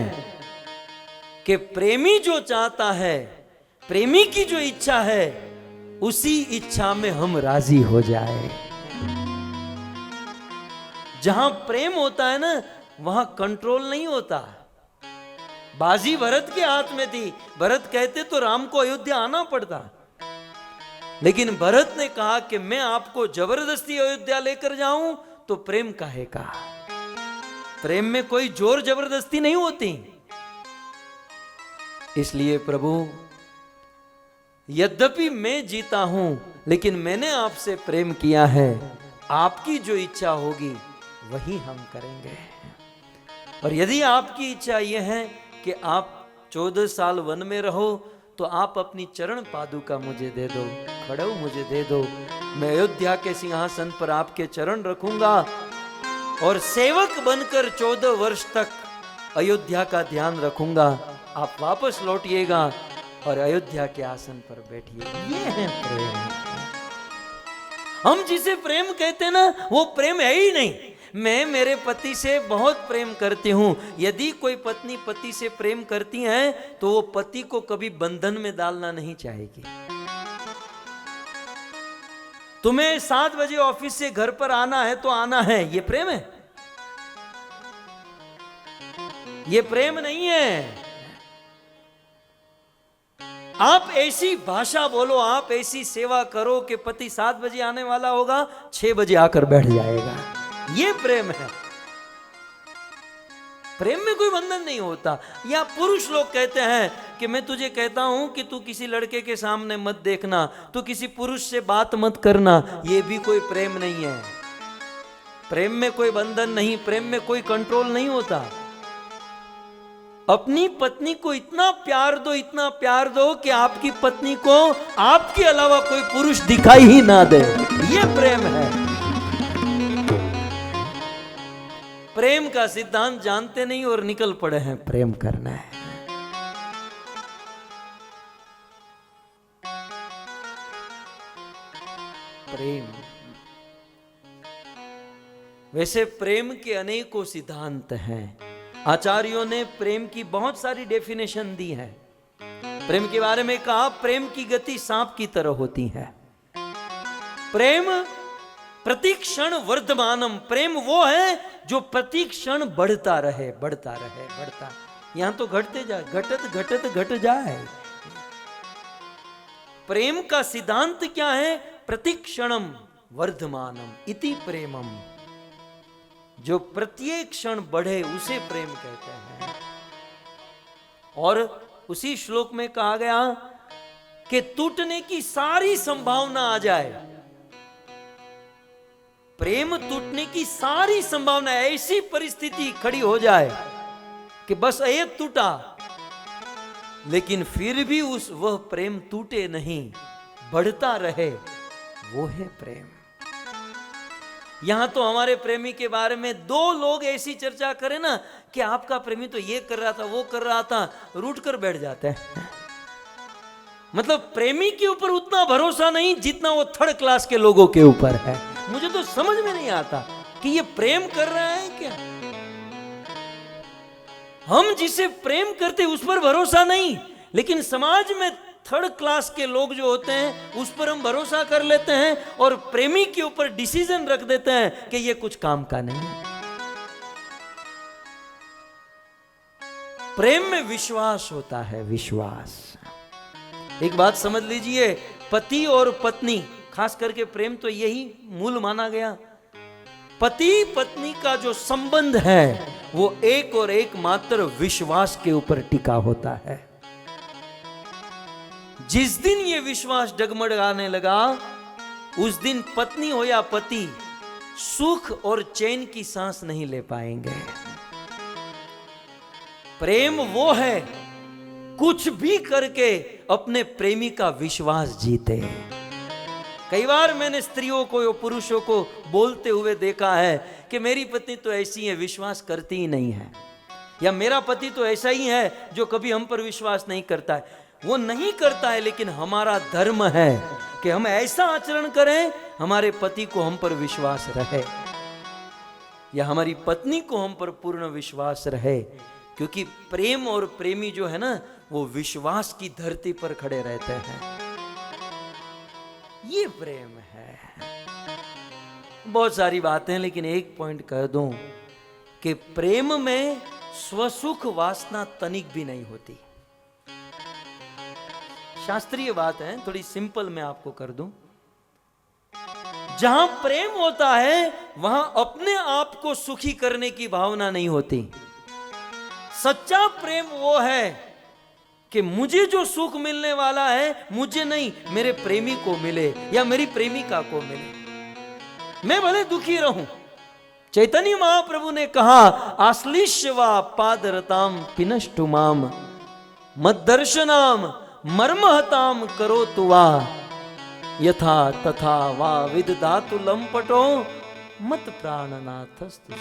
कि प्रेमी जो चाहता है, प्रेमी की जो इच्छा है, उसी इच्छा में हम राजी हो जाए। जहां प्रेम होता है ना, वहां कंट्रोल नहीं होता। बाजी भरत के हाथ में थी, भरत कहते तो राम को अयोध्या आना पड़ता, लेकिन भरत ने कहा कि मैं आपको जबरदस्ती अयोध्या लेकर जाऊं तो प्रेम काहे का। प्रेम में कोई जोर जबरदस्ती नहीं होती। इसलिए प्रभु, यद्यपि मैं जीता हूं लेकिन मैंने आपसे प्रेम किया है, आपकी जो इच्छा होगी वही हम करेंगे। और यदि आपकी इच्छा यह है कि आप 14 साल वन में रहो तो आप अपनी चरण पादुका मुझे दे दो, खड़ऊ मुझे दे दो। मैं अयोध्या के सिंहासन पर आपके चरण रखूंगा और सेवक बनकर 14 वर्ष तक अयोध्या का ध्यान रखूंगा। आप वापस लौटिएगा और अयोध्या के आसन पर बैठिए। ये है प्रेम। हम जिसे प्रेम कहते हैं ना, वो प्रेम है ही नहीं। मैं मेरे पति से बहुत प्रेम करती हूं। यदि कोई पत्नी पति से प्रेम करती है तो वो पति को कभी बंधन में डालना नहीं चाहेगी। तुम्हें 7 बजे ऑफिस से घर पर आना है तो आना है, ये प्रेम है? ये प्रेम नहीं है। आप ऐसी भाषा बोलो, आप ऐसी सेवा करो कि पति 7 बजे आने वाला होगा, 6 बजे आकर बैठ जाएगा। ये प्रेम है। प्रेम में कोई बंधन नहीं होता। या पुरुष लोग कहते हैं कि मैं तुझे कहता हूं कि तू किसी लड़के के सामने मत देखना, तू किसी पुरुष से बात मत करना, ये भी कोई प्रेम नहीं है। प्रेम में कोई बंधन नहीं, प्रेम में कोई कंट्रोल नहीं होता। अपनी पत्नी को इतना प्यार दो, इतना प्यार दो कि आपकी पत्नी को आपके अलावा कोई पुरुष दिखाई ही ना दे। ये प्रेम है। प्रेम का सिद्धांत जानते नहीं और निकल पड़े हैं प्रेम करना है। प्रेम, वैसे प्रेम के अनेकों सिद्धांत हैं। आचार्यों ने प्रेम की बहुत सारी डेफिनेशन दी है। प्रेम के बारे में कहा, प्रेम की गति सांप की तरह होती है। प्रेम प्रतिक्षण वर्धमानम, प्रेम वो है जो प्रतिक्षण बढ़ता रहे, बढ़ता रहे, बढ़ता। यहां तो घटते जाए, घटत घटत घट जाए। प्रेम का सिद्धांत क्या है? प्रतिक्षणम वर्धमानम इति प्रेमम। जो प्रत्येक क्षण बढ़े उसे प्रेम कहते हैं। और उसी श्लोक में कहा गया कि टूटने की सारी संभावना आ जाए। प्रेम टूटने की सारी संभावना, ऐसी परिस्थिति खड़ी हो जाए कि बस एक टूटा, लेकिन फिर भी वह प्रेम टूटे नहीं, बढ़ता रहे, वो है प्रेम। यहां तो हमारे प्रेमी के बारे में दो लोग ऐसी चर्चा करें ना कि आपका प्रेमी तो ये कर रहा था, वो कर रहा था, रूठ कर बैठ जाते हैं। मतलब प्रेमी के ऊपर उतना भरोसा नहीं जितना वो थर्ड क्लास के लोगों के ऊपर है। मुझे तो समझ में नहीं आता कि ये प्रेम कर रहा है क्या। हम जिसे प्रेम करते उस पर भरोसा नहीं, लेकिन समाज में थर्ड क्लास के लोग जो होते हैं उस पर हम भरोसा कर लेते हैं और प्रेमी के ऊपर डिसीजन रख देते हैं कि ये कुछ काम का नहीं है। प्रेम में विश्वास होता है, विश्वास। एक बात समझ लीजिए, पति और पत्नी, खास करके प्रेम तो यही मूल माना गया। पति पत्नी का जो संबंध है वो एक और एक मात्र विश्वास के ऊपर टिका होता है। जिस दिन ये विश्वास डगमगाने लगा, उस दिन पत्नी हो या पति सुख और चैन की सांस नहीं ले पाएंगे। प्रेम वो है कुछ भी करके अपने प्रेमी का विश्वास जीते। कई बार मैंने स्त्रियों को या पुरुषों को बोलते हुए देखा है कि मेरी पत्नी तो ऐसी है, विश्वास करती ही नहीं है, या मेरा पति तो ऐसा ही है जो कभी हम पर विश्वास नहीं करता है। वो नहीं करता है, लेकिन हमारा धर्म है कि हम ऐसा आचरण करें हमारे पति को हम पर विश्वास रहे, या हमारी पत्नी को हम पर पूर्ण विश्वास रहे। क्योंकि प्रेम और प्रेमी जो है ना, वो विश्वास की धरती पर खड़े रहते हैं। ये प्रेम है। बहुत सारी बातें, लेकिन एक पॉइंट कह दूं कि प्रेम में स्वसुख वासना तनिक भी नहीं होती। शास्त्रीय बात है, थोड़ी सिंपल मैं आपको कर दूं। जहां प्रेम होता है वहां अपने आप को सुखी करने की भावना नहीं होती। सच्चा प्रेम वो है कि मुझे जो सुख मिलने वाला है मुझे नहीं, मेरे प्रेमी को मिले या मेरी प्रेमिका को मिले। मैं भले दुखी रहूं। चैतन्य महाप्रभु ने कहा, आश्लिष्यवा पादरताम पिनष्टुमाम मद्दर्शनाम मर्महताम करो तुवा यथा तथा वा विदधातु लंपटो मत प्राणनाथस्तु।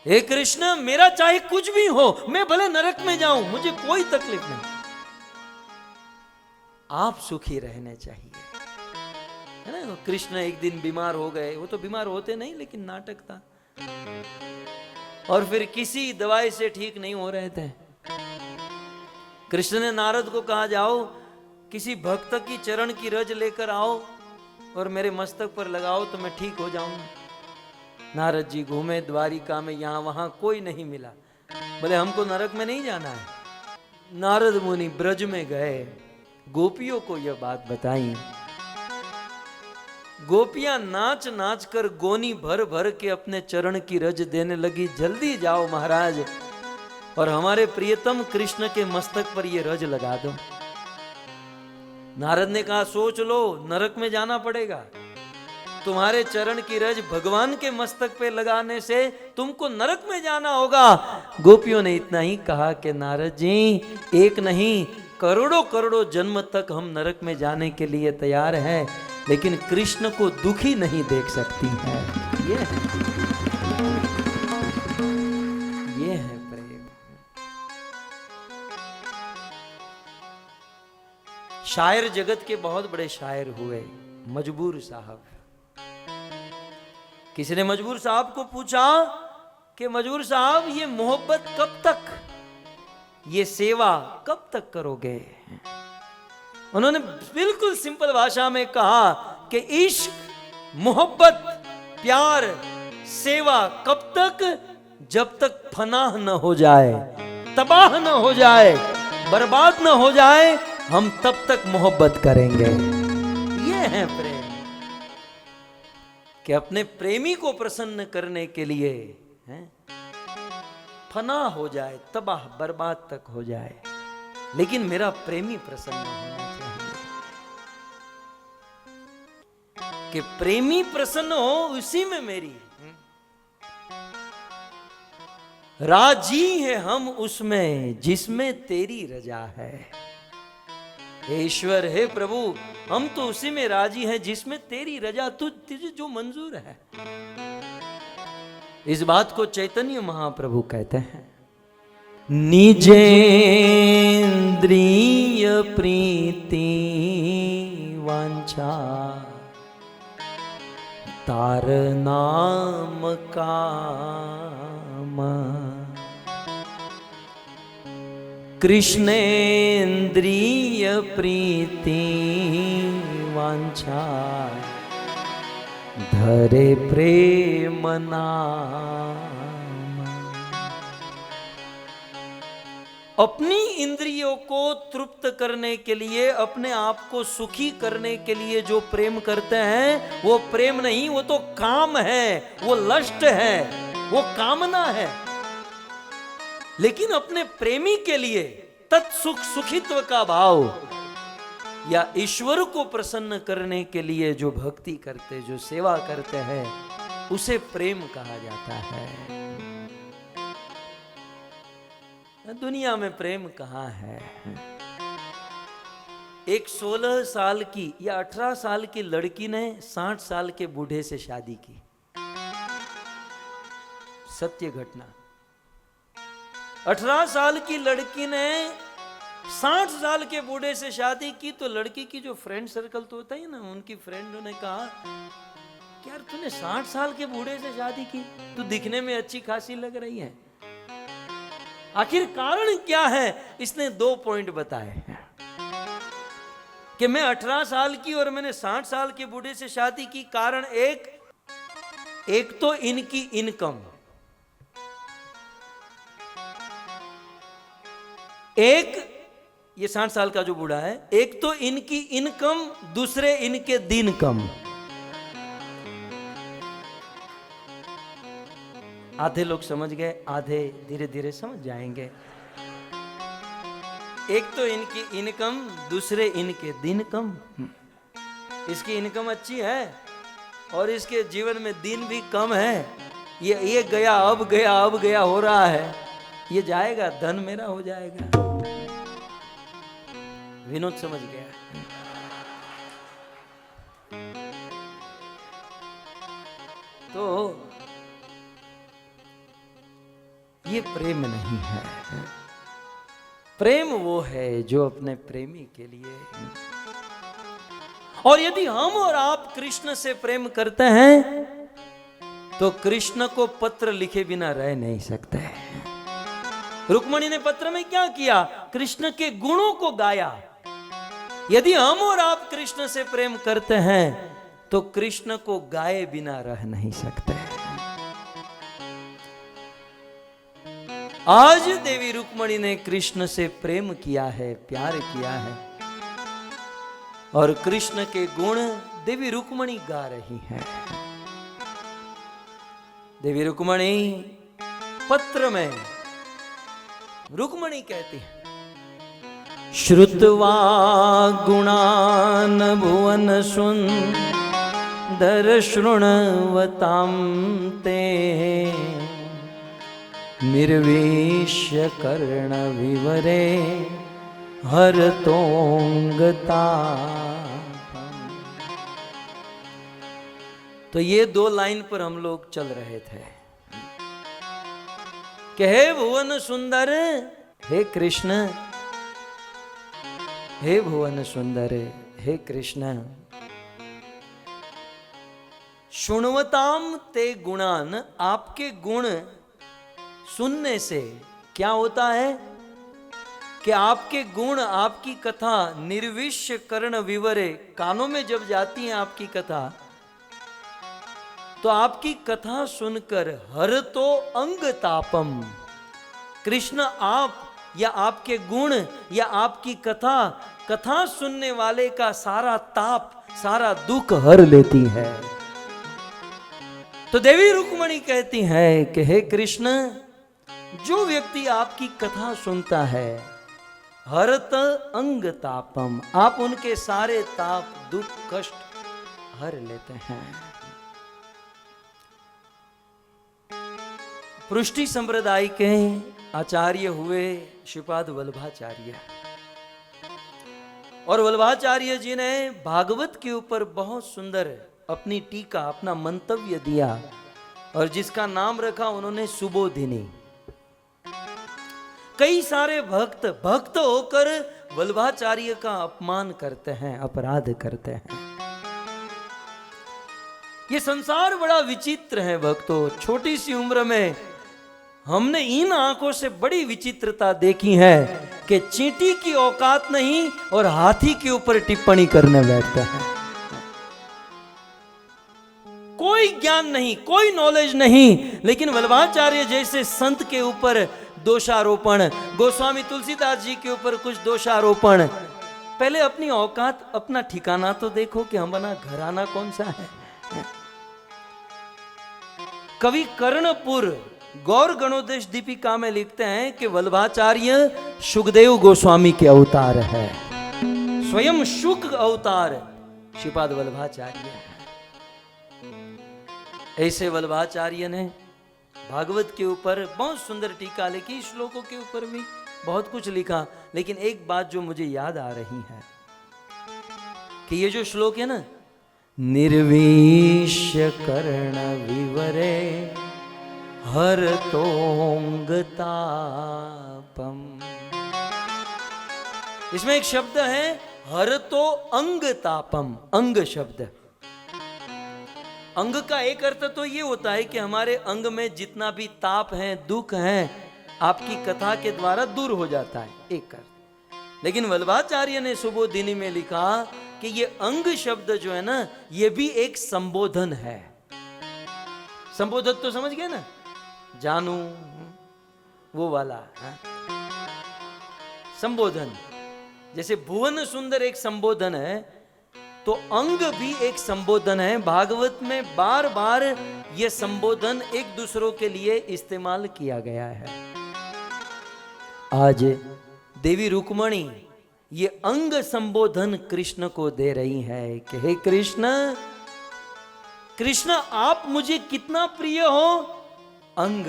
हे कृष्ण, मेरा चाहे कुछ भी हो, मैं भले नरक में जाऊं, मुझे कोई तकलीफ नहीं, आप सुखी रहने चाहिए, है ना। कृष्ण एक दिन बीमार हो गए, वो तो बीमार होते नहीं, लेकिन नाटक था, और फिर किसी दवाई से ठीक नहीं हो रहे थे। कृष्ण ने नारद को कहा, जाओ किसी भक्त की चरण की रज लेकर आओ और मेरे मस्तक पर लगाओ तो मैं ठीक हो जाऊंगा। नारद जी घूमे द्वारिका में, यहां वहां कोई नहीं मिला। बोले हमको नरक में नहीं जाना है। नारद मुनि ब्रज में गए, गोपियों को यह बात बताई। गोपियां नाच नाच कर गोनी भर भर के अपने चरण की रज देने लगी। जल्दी जाओ महाराज और हमारे प्रियतम कृष्ण के मस्तक पर ये रज लगा दो। नारद ने कहा, सोच लो, नरक में जाना पड़ेगा। तुम्हारे चरण की रज भगवान के मस्तक पे लगाने से तुमको नरक में जाना होगा। गोपियों ने इतना ही कहा कि नारद जी, एक नहीं करोड़ों करोड़ों जन्म तक हम नरक में जाने के लिए तैयार हैं, लेकिन कृष्ण को दुखी नहीं देख सकती हैं। ये है प्रेम। शायर जगत के बहुत बड़े शायर हुए, मजबूर साहब। किसी ने मजबूर साहब को पूछा कि मजबूर साहब, ये मोहब्बत कब तक, ये सेवा कब तक करोगे? उन्होंने बिल्कुल सिंपल भाषा में कहा कि इश्क, मोहब्बत, प्यार, सेवा कब तक? जब तक फनाह न हो जाए, तबाह न हो जाए, बर्बाद न हो जाए, हम तब तक मोहब्बत करेंगे। ये है प्रेम, कि अपने प्रेमी को प्रसन्न करने के लिए हैं, फना हो जाए, तबाह बर्बाद तक हो जाए, लेकिन मेरा प्रेमी प्रसन्न होना चाहिए। कि प्रेमी प्रसन्न हो, उसी में मेरी राजी है हम उसमें जिसमें तेरी रजा है। हे ईश्वर, हे प्रभु, हम तो उसी में राजी हैं जिसमें तेरी रजा, तुझे जो मंजूर है। इस बात को चैतन्य महाप्रभु कहते हैं, निजेंद्रिय प्रीति वांछा तार नाम काम, कृष्णेन्द्रिय प्रीति वांछा धरे प्रेम नाम। अपनी इंद्रियों को तृप्त करने के लिए, अपने आप को सुखी करने के लिए जो प्रेम करते हैं, वो प्रेम नहीं, वो तो काम है, वो लस्ट है, वो कामना है। लेकिन अपने प्रेमी के लिए तत्सुख, सुखित्व का भाव, या ईश्वर को प्रसन्न करने के लिए जो भक्ति करते, जो सेवा करते हैं, उसे प्रेम कहा जाता है। दुनिया में प्रेम कहाँ है? एक 16 साल की या 18 साल की लड़की ने 60 साल के बूढ़े से शादी की, सत्य घटना। 18 साल की लड़की ने 60 साल के बूढ़े से शादी की, तो लड़की की जो फ्रेंड सर्कल तो होता है ना, उनकी फ्रेंडों ने कहा कि यार तूने 60 साल के बूढ़े से शादी की, तू दिखने में अच्छी खासी लग रही है, आखिर कारण क्या है? इसने 2 पॉइंट बताए कि मैं 18 साल की और मैंने 60 साल के बूढ़े से शादी की। कारण एक तो इनकी इनकम, एक ये 60 साल का जो बूढ़ा है, एक तो इनकी इनकम, दूसरे इनके दिन कम। आधे लोग समझ गए, आधे धीरे धीरे समझ जाएंगे। एक तो इनकी इनकम, दूसरे इनके दिन कम। इसकी इनकम अच्छी है और इसके जीवन में दिन भी कम है। ये गया अब गया अब गया हो रहा है, ये जाएगा, धन मेरा हो जाएगा। विनोद समझ गया। तो ये प्रेम नहीं है। प्रेम वो है जो अपने प्रेमी के लिए। और यदि हम और आप कृष्ण से प्रेम करते हैं तो कृष्ण को पत्र लिखे बिना रह नहीं सकते। रुक्मणी ने पत्र में क्या किया? कृष्ण के गुणों को गाया। यदि हम और आप कृष्ण से प्रेम करते हैं तो कृष्ण को गाए बिना रह नहीं सकते। आज देवी रुक्मणी ने कृष्ण से प्रेम किया है, प्यार किया है, और कृष्ण के गुण देवी रुक्मणी गा रही हैं। देवी रुक्मणी पत्र में रुक्मणी कहती है, श्रुत्वा गुणान भुवन सुंदर शृण्वतां ते निर्वेश्य कर्ण विवरे हरतोंगता। तो ये 2 लाइन पर हम लोग चल रहे थे कि हे भुवन सुंदर, हे कृष्ण, हे भुवन सुंदर, हे कृष्ण, शुण्वताम ते गुणान, आपके गुण सुनने से क्या होता है कि आपके गुण, आपकी कथा निर्विश्य कर्ण विवरे, कानों में जब जाती है आपकी कथा, तो आपकी कथा सुनकर हर तो अंग तापम, कृष्ण आप या आपके गुण या आपकी कथा सुनने वाले का सारा ताप, सारा दुख हर लेती है। तो देवी रुक्मणी कहती है कि हे कृष्ण, जो व्यक्ति आपकी कथा सुनता है, हरत अंग तापम, आप उनके सारे ताप, दुख, कष्ट हर लेते हैं। पृष्टि संप्रदाय के आचार्य हुए श्रीपाद वल्लभाचार्य, और वल्लभाचार्य जी ने भागवत के ऊपर बहुत सुंदर अपनी टीका, अपना मंतव्य दिया, और जिसका नाम रखा उन्होंने सुबोधिनी। कई सारे भक्त होकर वल्लभाचार्य का अपमान करते हैं, अपराध करते हैं। ये संसार बड़ा विचित्र है भक्तों। छोटी सी उम्र में हमने इन आंखों से बड़ी विचित्रता देखी है कि चींटी की औकात नहीं और हाथी के ऊपर टिप्पणी करने बैठते हैं। कोई ज्ञान नहीं, कोई नॉलेज नहीं, लेकिन वल्लभाचार्य जैसे संत के ऊपर दोषारोपण, गोस्वामी तुलसीदास जी के ऊपर कुछ दोषारोपण। पहले अपनी औकात, अपना ठिकाना तो देखो कि हमारा घराना कौन सा है। कवि कर्णपुर गौर गणोदेश दीपिका में लिखते हैं कि वल्लभाचार्य सुखदेव गोस्वामी के अवतार है, स्वयं शुक अवतार श्रीपाद वल्लभाचार्य है। ऐसे वल्लभाचार्य ने भागवत के ऊपर बहुत सुंदर टीका लिखी, श्लोकों के ऊपर भी बहुत कुछ लिखा। लेकिन एक बात जो मुझे याद आ रही है कि ये जो श्लोक है ना, निर्विश्य कर्ण विवरे हर तोंग तापम, इसमें एक शब्द है हर तो अंग तापम। अंग शब्द, अंग का एक अर्थ तो ये होता है कि हमारे अंग में जितना भी ताप है, दुख है, आपकी कथा के द्वारा दूर हो जाता है, एक अर्थ। लेकिन वल्लभाचार्य ने सुबोधिनी में लिखा कि ये अंग शब्द जो है ना, ये भी एक संबोधन है। संबोधन तो समझ गए ना, जानू वो वाला है? संबोधन। जैसे भुवन सुंदर एक संबोधन है, तो अंग भी एक संबोधन है। भागवत में बार बार यह संबोधन एक दूसरों के लिए इस्तेमाल किया गया है। आज देवी रुक्मणी ये अंग संबोधन कृष्ण को दे रही है कि हे कृष्ण, कृष्ण आप मुझे कितना प्रिय हो, अंग,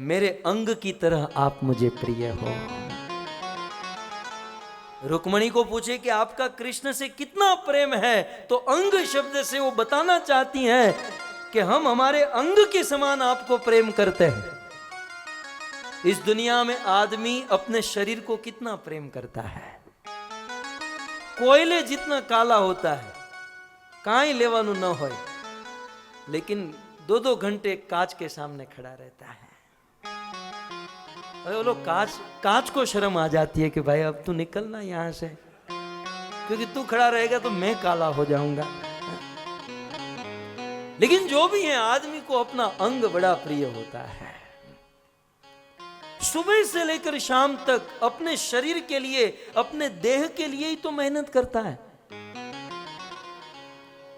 मेरे अंग की तरह आप मुझे प्रिय हो। रुक्मणी को पूछे कि आपका कृष्ण से कितना प्रेम है, तो अंग शब्द से वो बताना चाहती हैं कि हम हमारे अंग के समान आपको प्रेम करते हैं। इस दुनिया में आदमी अपने शरीर को कितना प्रेम करता है। कोयले जितना काला होता है, काई लेवानु न होए, लेकिन 2-2 घंटे कांच के सामने खड़ा रहता है। अरे वो लोग कांच को शर्म आ जाती है कि भाई अब तू निकलना यहां से, क्योंकि तू खड़ा रहेगा तो मैं काला हो जाऊंगा। लेकिन जो भी है, आदमी को अपना अंग बड़ा प्रिय होता है। सुबह से लेकर शाम तक अपने शरीर के लिए, अपने देह के लिए ही तो मेहनत करता है।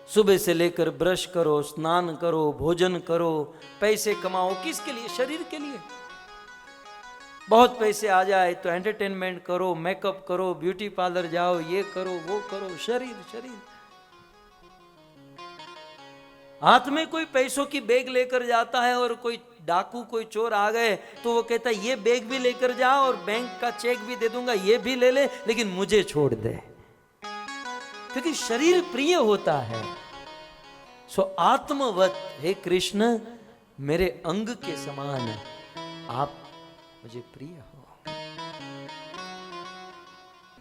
सुबह से लेकर ब्रश करो, स्नान करो, भोजन करो, पैसे कमाओ, किसके लिए? शरीर के लिए। बहुत पैसे आ जाए तो एंटरटेनमेंट करो, मेकअप करो, ब्यूटी पार्लर जाओ, ये करो, वो करो, शरीर शरीर। हाथ में कोई पैसों की बैग लेकर जाता है और कोई डाकू, कोई चोर आ गए तो वो कहता है ये बैग भी लेकर जा और बैंक का चेक भी दे दूंगा, ये भी ले ले, लेकिन मुझे छोड़ दे, क्योंकि शरीर प्रिय होता है। सो आत्मवत, हे कृष्ण, मेरे अंग के समान आप मुझे प्रिय हो।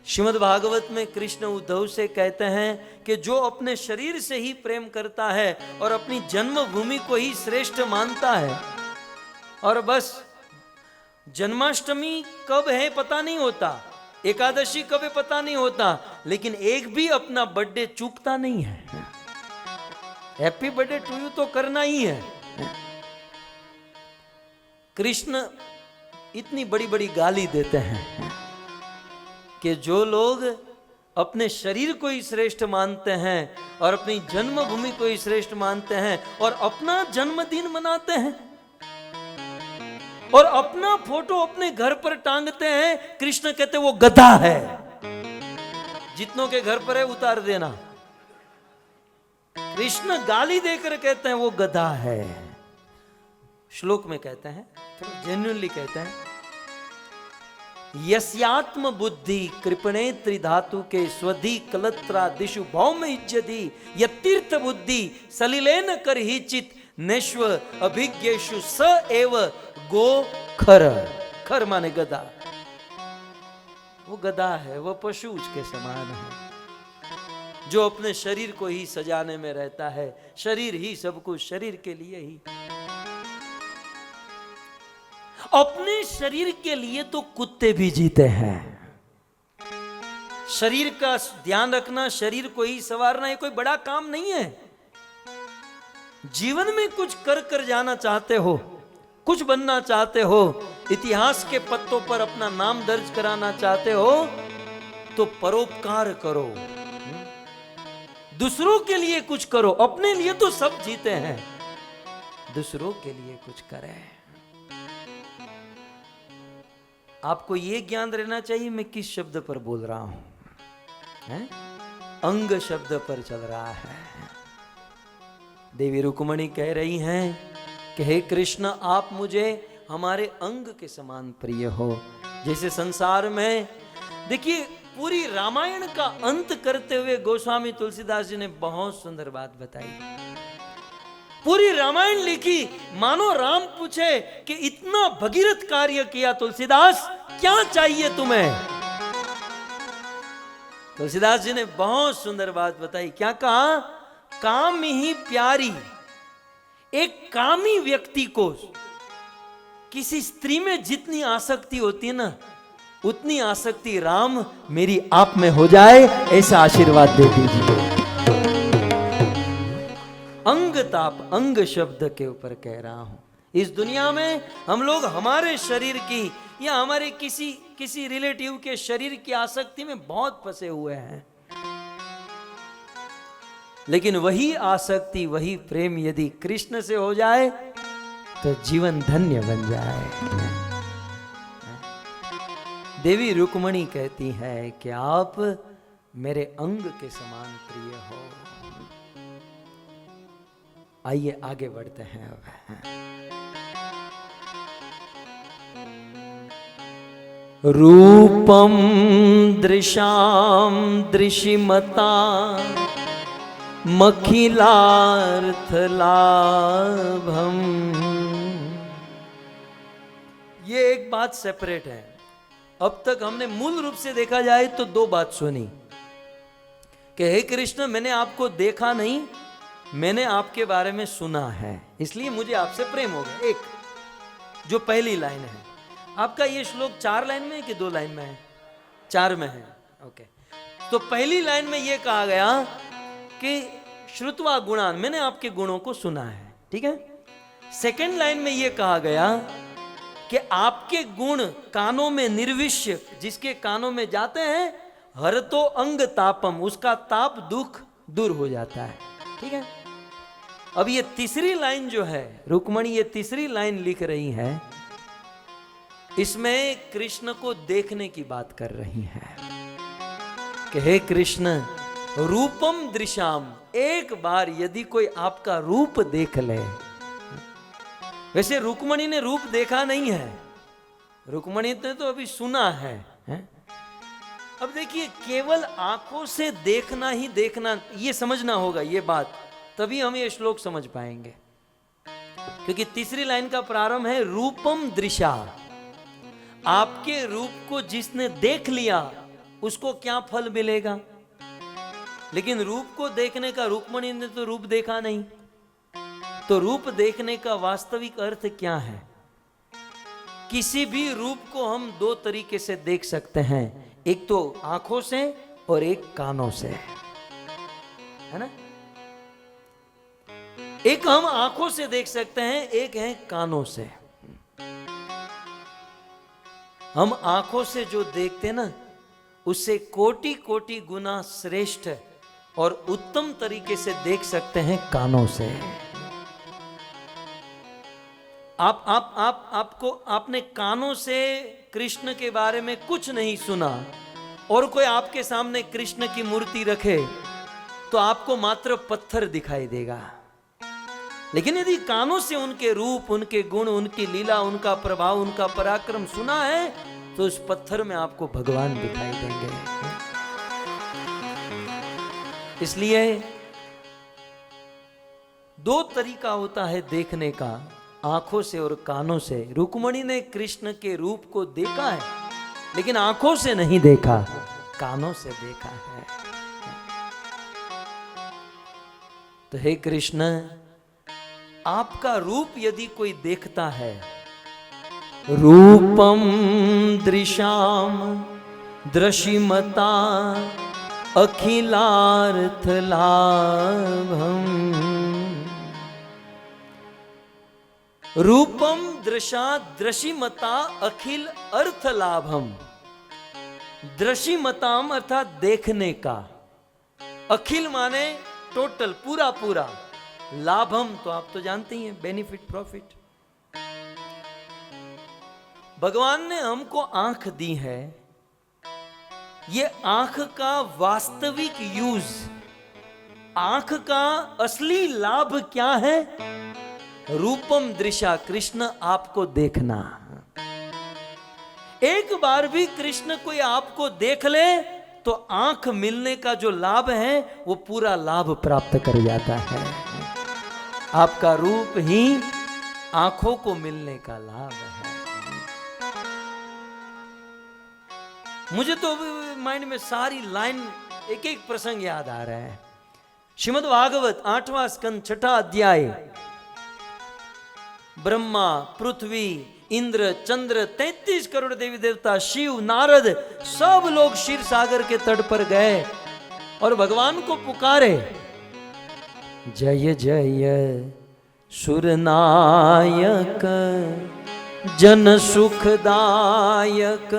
श्रीमद् भागवत में कृष्ण उद्धव से कहते हैं कि जो अपने शरीर से ही प्रेम करता है और अपनी जन्मभूमि को ही श्रेष्ठ मानता है, और बस जन्माष्टमी कब है पता नहीं होता, एकादशी कब है पता नहीं होता, लेकिन एक भी अपना बर्थडे चूकता नहीं है। हैप्पी बर्थडे टू यू तो करना ही है। कृष्ण इतनी बड़ी बड़ी गाली देते हैं कि जो लोग अपने शरीर को ही श्रेष्ठ मानते हैं और अपनी जन्मभूमि को ही श्रेष्ठ मानते हैं और अपना जन्मदिन मनाते हैं और अपना फोटो अपने घर पर टांगते हैं, कृष्ण कहते वो गधा है। जितनों के घर पर है उतार देना। कृष्ण गाली देकर कहते हैं वो गधा है। श्लोक में कहते हैं, जेन्युइनली कहते हैं, यस्यात्म बुद्धि कृपणे त्रिधातु के स्वधि कलत्रा दिशु भौम इज्जति यतीर्थ बुद्धि सलिलेन कर ही चित नेश्व अभिज्ञेषु स एव गो खर। खर माने गधा। वो गधा है, वो पशु उसके समान है जो अपने शरीर को ही सजाने में रहता है। शरीर ही सब कुछ, शरीर के लिए ही। अपने शरीर के लिए तो कुत्ते भी जीते हैं। शरीर का ध्यान रखना, शरीर को ही संवारना, ये कोई बड़ा काम नहीं है। जीवन में कुछ कर कर जाना चाहते हो, कुछ बनना चाहते हो, इतिहास के पत्तों पर अपना नाम दर्ज कराना चाहते हो, तो परोपकार करो, दूसरों के लिए कुछ करो। अपने लिए तो सब जीते हैं, दूसरों के लिए कुछ करें। आपको यह ज्ञान रहना चाहिए मैं किस शब्द पर बोल रहा हूं, अंग शब्द पर चल रहा है। देवी रुक्मणी कह रही हैं कि हे कृष्ण, आप मुझे हमारे अंग के समान प्रिय हो। जैसे संसार में देखिए, पूरी रामायण का अंत करते हुए गोस्वामी तुलसीदास जी ने बहुत सुंदर बात बताई। पूरी रामायण लिखी मानो राम पूछे कि इतना भगीरथ कार्य किया तुलसीदास, क्या चाहिए तुम्हें? तुलसीदास जी ने बहुत सुंदर बात बताई। क्या कहा? काम ही प्यारी। एक कामी व्यक्ति को किसी स्त्री में जितनी आसक्ति होती है ना, उतनी आसक्ति राम मेरी आप में हो जाए, ऐसा आशीर्वाद दे दीजिए। अंग ताप, अंग शब्द के ऊपर कह रहा हूं। इस दुनिया में हम लोग हमारे शरीर की या हमारे किसी रिलेटिव के शरीर की आसक्ति में बहुत फंसे हुए हैं। लेकिन वही आसक्ति, वही प्रेम यदि कृष्ण से हो जाए तो जीवन धन्य बन जाए। देवी रुक्मणी कहती है कि आप मेरे अंग के समान प्रिय हो। आइए आगे बढ़ते हैं। अब रूपम दृशाम दृशिमता मखिलार्थ लाभम। ये एक बात सेपरेट है। अब तक हमने मूल रूप से देखा जाए तो दो बात सुनी कि हे कृष्ण, मैंने आपको देखा नहीं, मैंने आपके बारे में सुना है, इसलिए मुझे आपसे प्रेम हो गया। एक जो पहली लाइन है आपका, ये श्लोक 4 लाइन में है कि 2 लाइन में है? 4 में है। ओके, तो पहली लाइन में ये कहा गया कि श्रुत्वा गुणान, मैंने आपके गुणों को सुना है, ठीक है। सेकंड लाइन में ये कहा गया कि आपके गुण कानों में निर्विष्य, जिसके कानों में जाते हैं, हर तो अंग तापम, उसका ताप दुख दूर हो जाता है, ठीक है। अब ये तीसरी लाइन जो है, रुक्मणी ये तीसरी लाइन लिख रही है, इसमें कृष्ण को देखने की बात कर रही है कि हे कृष्ण, रूपम दृशाम, एक बार यदि कोई आपका रूप देख ले। वैसे रुक्मणी ने रूप देखा नहीं है, रुक्मणी ने तो अभी सुना है, अब देखिए, केवल आंखों से देखना ही देखना, ये समझना होगा ये बात, तभी हम ये श्लोक समझ पाएंगे। क्योंकि तीसरी लाइन का प्रारंभ है रूपम दृशा। आपके रूप को जिसने देख लिया उसको क्या फल मिलेगा? लेकिन रूप को देखने का, रुक्मणी ने तो रूप देखा नहीं, तो रूप देखने का वास्तविक अर्थ क्या है? किसी भी रूप को हम 2 तरीके से देख सकते हैं, एक तो आंखों से और एक कानों से, है ना। एक हम आंखों से देख सकते हैं, एक है कानों से। हम आंखों से जो देखते ना, उससे कोटि कोटि गुना श्रेष्ठ और उत्तम तरीके से देख सकते हैं कानों से। आपने कानों से कृष्ण के बारे में कुछ नहीं सुना, और कोई आपके सामने कृष्ण की मूर्ति रखे तो आपको मात्र पत्थर दिखाई देगा। लेकिन यदि कानों से उनके रूप, उनके गुण, उनकी लीला, उनका प्रभाव, उनका पराक्रम सुना है, तो उस पत्थर में आपको भगवान दिखाई देंगे। इसलिए दो तरीका होता है देखने का, आंखों से और कानों से। रुक्मणी ने कृष्ण के रूप को देखा है, लेकिन आंखों से नहीं देखा, कानों से देखा है। तो हे कृष्ण, आपका रूप यदि कोई देखता है, रूपम दृशाम दृशिमता अखिलार्थ लाभम, रूपम दृशा दृशिमता अखिल अर्थ लाभम। दृशिमताम अर्थात देखने का, अखिल माने टोटल, पूरा पूरा, लाभम तो आप तो जानते ही हैं, बेनिफिट, प्रॉफिट। भगवान ने हमको आंख दी है, ये आंख का वास्तविक यूज, आंख का असली लाभ क्या है? रूपम दृशा, कृष्ण आपको देखना। एक बार भी कृष्ण कोई आपको देख ले तो आंख मिलने का जो लाभ है वो पूरा लाभ प्राप्त कर जाता है। आपका रूप ही आंखों को मिलने का लाभ है। मुझे तो माइंड में सारी लाइन, एक एक प्रसंग याद आ रहा है। श्रीमद् भागवत 8वां स्कंद 6ठा अध्याय। ब्रह्मा, पृथ्वी, इंद्र, चंद्र, 33 करोड़ देवी देवता, शिव, नारद, सब लोग क्षीर सागर के तट पर गए और भगवान को पुकारे, जय जय सुरनायक जन सुखदायक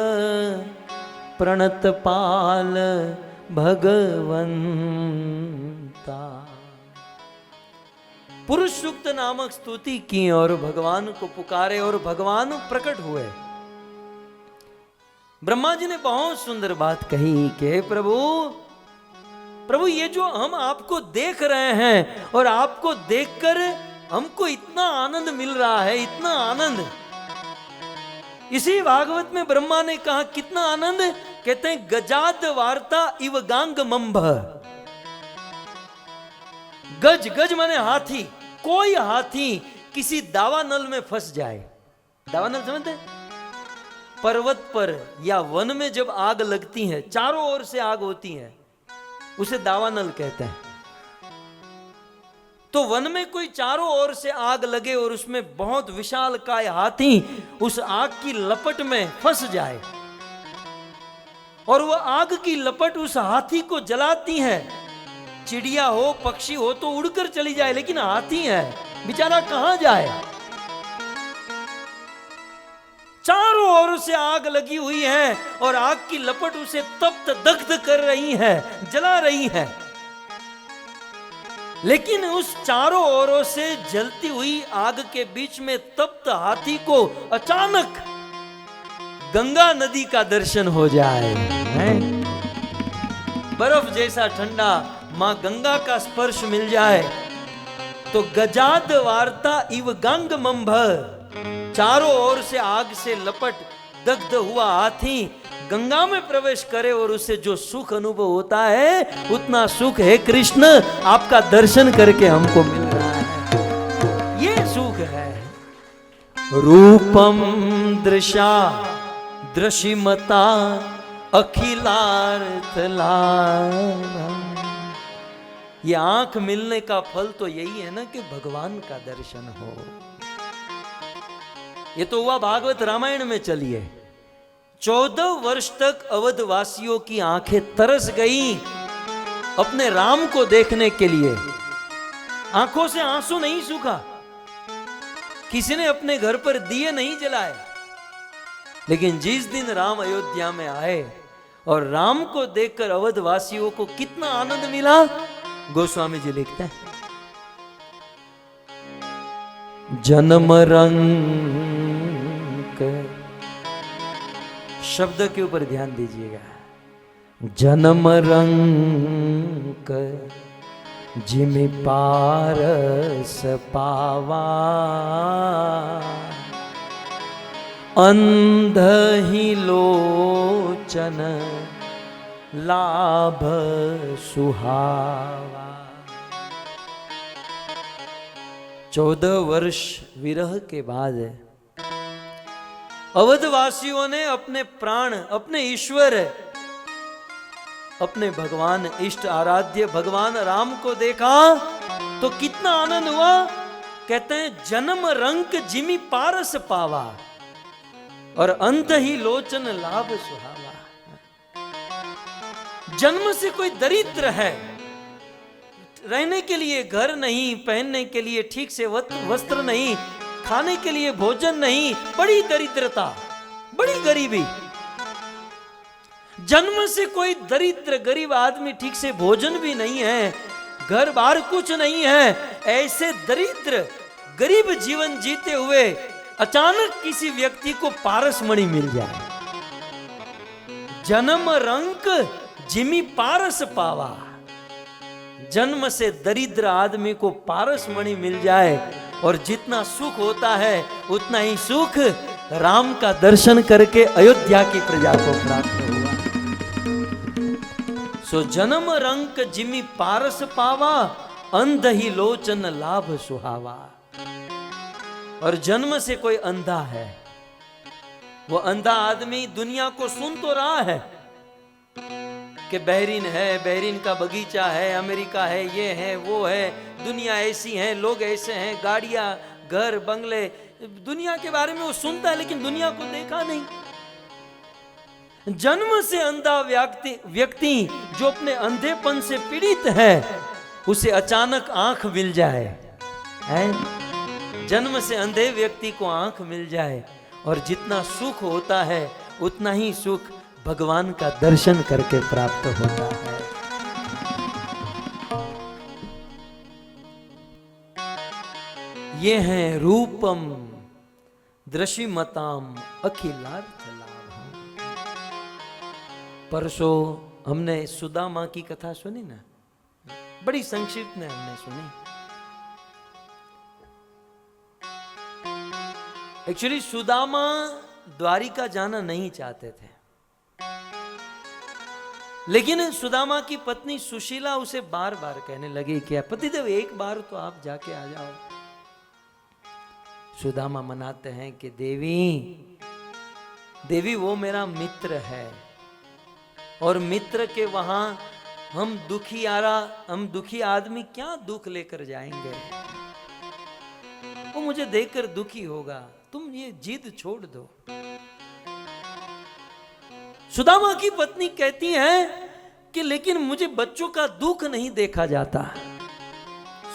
प्रणतपाल भगवंता। पुरुष सूक्त नामक स्तुति की और भगवान को पुकारे और भगवान प्रकट हुए। ब्रह्मा जी ने बहुत सुंदर बात कही कि प्रभु, प्रभु ये जो हम आपको देख रहे हैं और आपको देखकर हमको इतना आनंद मिल रहा है, इतना आनंद। इसी भागवत में ब्रह्मा ने कहा कितना आनंद, कहते हैं गजाद वार्ता इव गांग मंभ। गज, गज माने हाथी। कोई हाथी किसी दावानल में फंस जाए, दावानल समझते हैं? पर्वत पर या वन में जब आग लगती है, चारों ओर से आग होती है, उसे दावानल कहते हैं। तो वन में कोई चारों ओर से आग लगे और उसमें बहुत विशालकाय हाथी उस आग की लपट में फंस जाए और वह आग की लपट उस हाथी को जलाती है। चिड़िया हो, पक्षी हो तो उड़कर चली जाए, लेकिन हाथी है, बेचारा कहां जाए? चारों ओर से आग लगी हुई है और आग की लपट उसे तप्त दग्ध कर रही है, जला रही है। लेकिन उस चारों ओरों से जलती हुई आग के बीच में तप्त हाथी को अचानक गंगा नदी का दर्शन हो जाए, बर्फ जैसा ठंडा मां गंगा का स्पर्श मिल जाए, तो गजाद वार्ता इव गंग मंभ, चारों ओर से आग से लपट दग्ध हुआ हाथी गंगा में प्रवेश करे और उसे जो सुख अनुभव होता है, उतना सुख है कृष्ण आपका दर्शन करके हमको मिल रहा है। ये सुख है। रूपम दृशा दृशिमता अखिलार्थ लाभम। ये आंख मिलने का फल तो यही है ना कि भगवान का दर्शन हो। ये तो हुआ भागवत रामायण में। चलिए, 14 वर्ष तक अवधवासियों की आंखें तरस गई अपने राम को देखने के लिए। आंखों से आंसू नहीं सूखा, किसी ने अपने घर पर दिए नहीं जलाए, लेकिन जिस दिन राम अयोध्या में आए और राम को देखकर अवध वासियों को कितना आनंद मिला, गोस्वामी जी लिखते हैं, जन्म रंग, शब्द के ऊपर ध्यान दीजिएगा, जन्म रंग जिमि पारस पावा, अंध ही लोचन लाभ सुहावा। 14 वर्ष विरह के बाद अवधवासियों ने अपने प्राण, अपने ईश्वर, अपने भगवान, इष्ट आराध्य भगवान राम को देखा तो कितना आनंद हुआ। कहते हैं जन्म रंक जिमि पारस पावा और अंत ही लोचन लाभ सुहावा। जन्म से कोई दरिद्र है, रहने के लिए घर नहीं, पहनने के लिए ठीक से वस्त्र नहीं, खाने के लिए भोजन नहीं, बड़ी दरिद्रता, बड़ी गरीबी। जन्म से कोई दरिद्र गरीब आदमी, ठीक से भोजन भी नहीं है, घर बार कुछ नहीं है, ऐसे दरिद्र गरीब जीवन जीते हुए अचानक किसी व्यक्ति को पारसमणि मिल जाए, जन्म रंक जिमि पारस पावा, जन्म से दरिद्र आदमी को पारसमणि मिल जाए और जितना सुख होता है उतना ही सुख राम का दर्शन करके अयोध्या की प्रजा को प्राप्त हुआ। सो जन्म रंक जिमि पारस पावा, अंध ही लोचन लाभ सुहावा। और जन्म से कोई अंधा है, वो अंधा आदमी दुनिया को सुन तो रहा है कि बहरीन है, बहरीन का बगीचा है, अमेरिका है, ये है वो है, दुनिया ऐसी है, लोग ऐसे हैं, गाड़ियां, घर, बंगले, दुनिया के बारे में वो सुनता है लेकिन दुनिया को देखा नहीं। जन्म से अंधा व्यक्ति जो अपने अंधेपन से पीड़ित है, उसे अचानक आंख मिल जाए, है? जन्म से अंधे व्यक्ति को आंख मिल जाए और जितना सुख होता है उतना ही सुख भगवान का दर्शन करके प्राप्त होता है। ये हैं रूपम दृशिमताम अखिलार्थ लाभम। परसों हमने सुदामा की कथा सुनी ना, बड़ी संक्षिप्त में हमने सुनी। एक्चुअली सुदामा द्वारिका जाना नहीं चाहते थे, लेकिन सुदामा की पत्नी सुशीला उसे बार बार कहने लगी कि पतिदेव एक बार तो आप जाके आ जाओ। सुदामा मनाते हैं कि देवी वो मेरा मित्र है और मित्र के वहां हम दुखी आदमी क्या दुख लेकर जाएंगे, वो मुझे देखकर दुखी होगा, तुम ये जिद छोड़ दो। सुदामा की पत्नी कहती है कि लेकिन मुझे बच्चों का दुख नहीं देखा जाता।